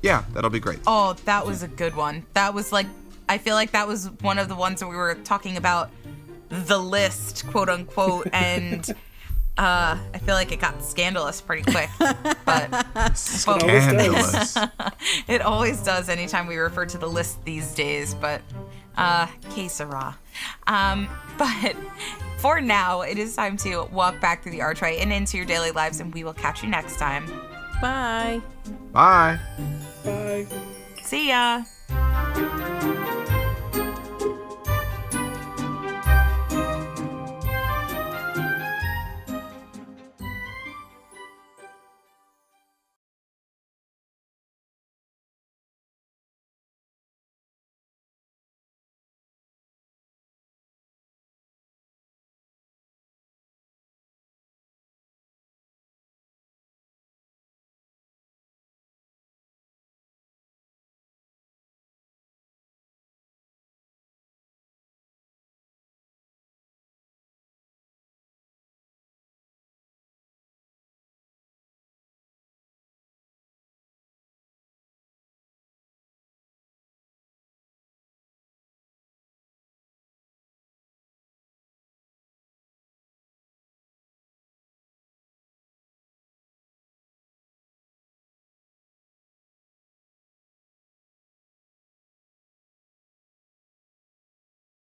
Yeah, that'll be great. Oh, that was a good one. That was like, I feel like that was one of the ones that we were talking about the list, quote unquote, and I feel like it got scandalous pretty quick. But Scandalous. it always does anytime we refer to the list these days, but que sera. But for now, it is time to walk back through the archway and into your daily lives, and we will catch you next time. Bye. Bye. Bye. See ya.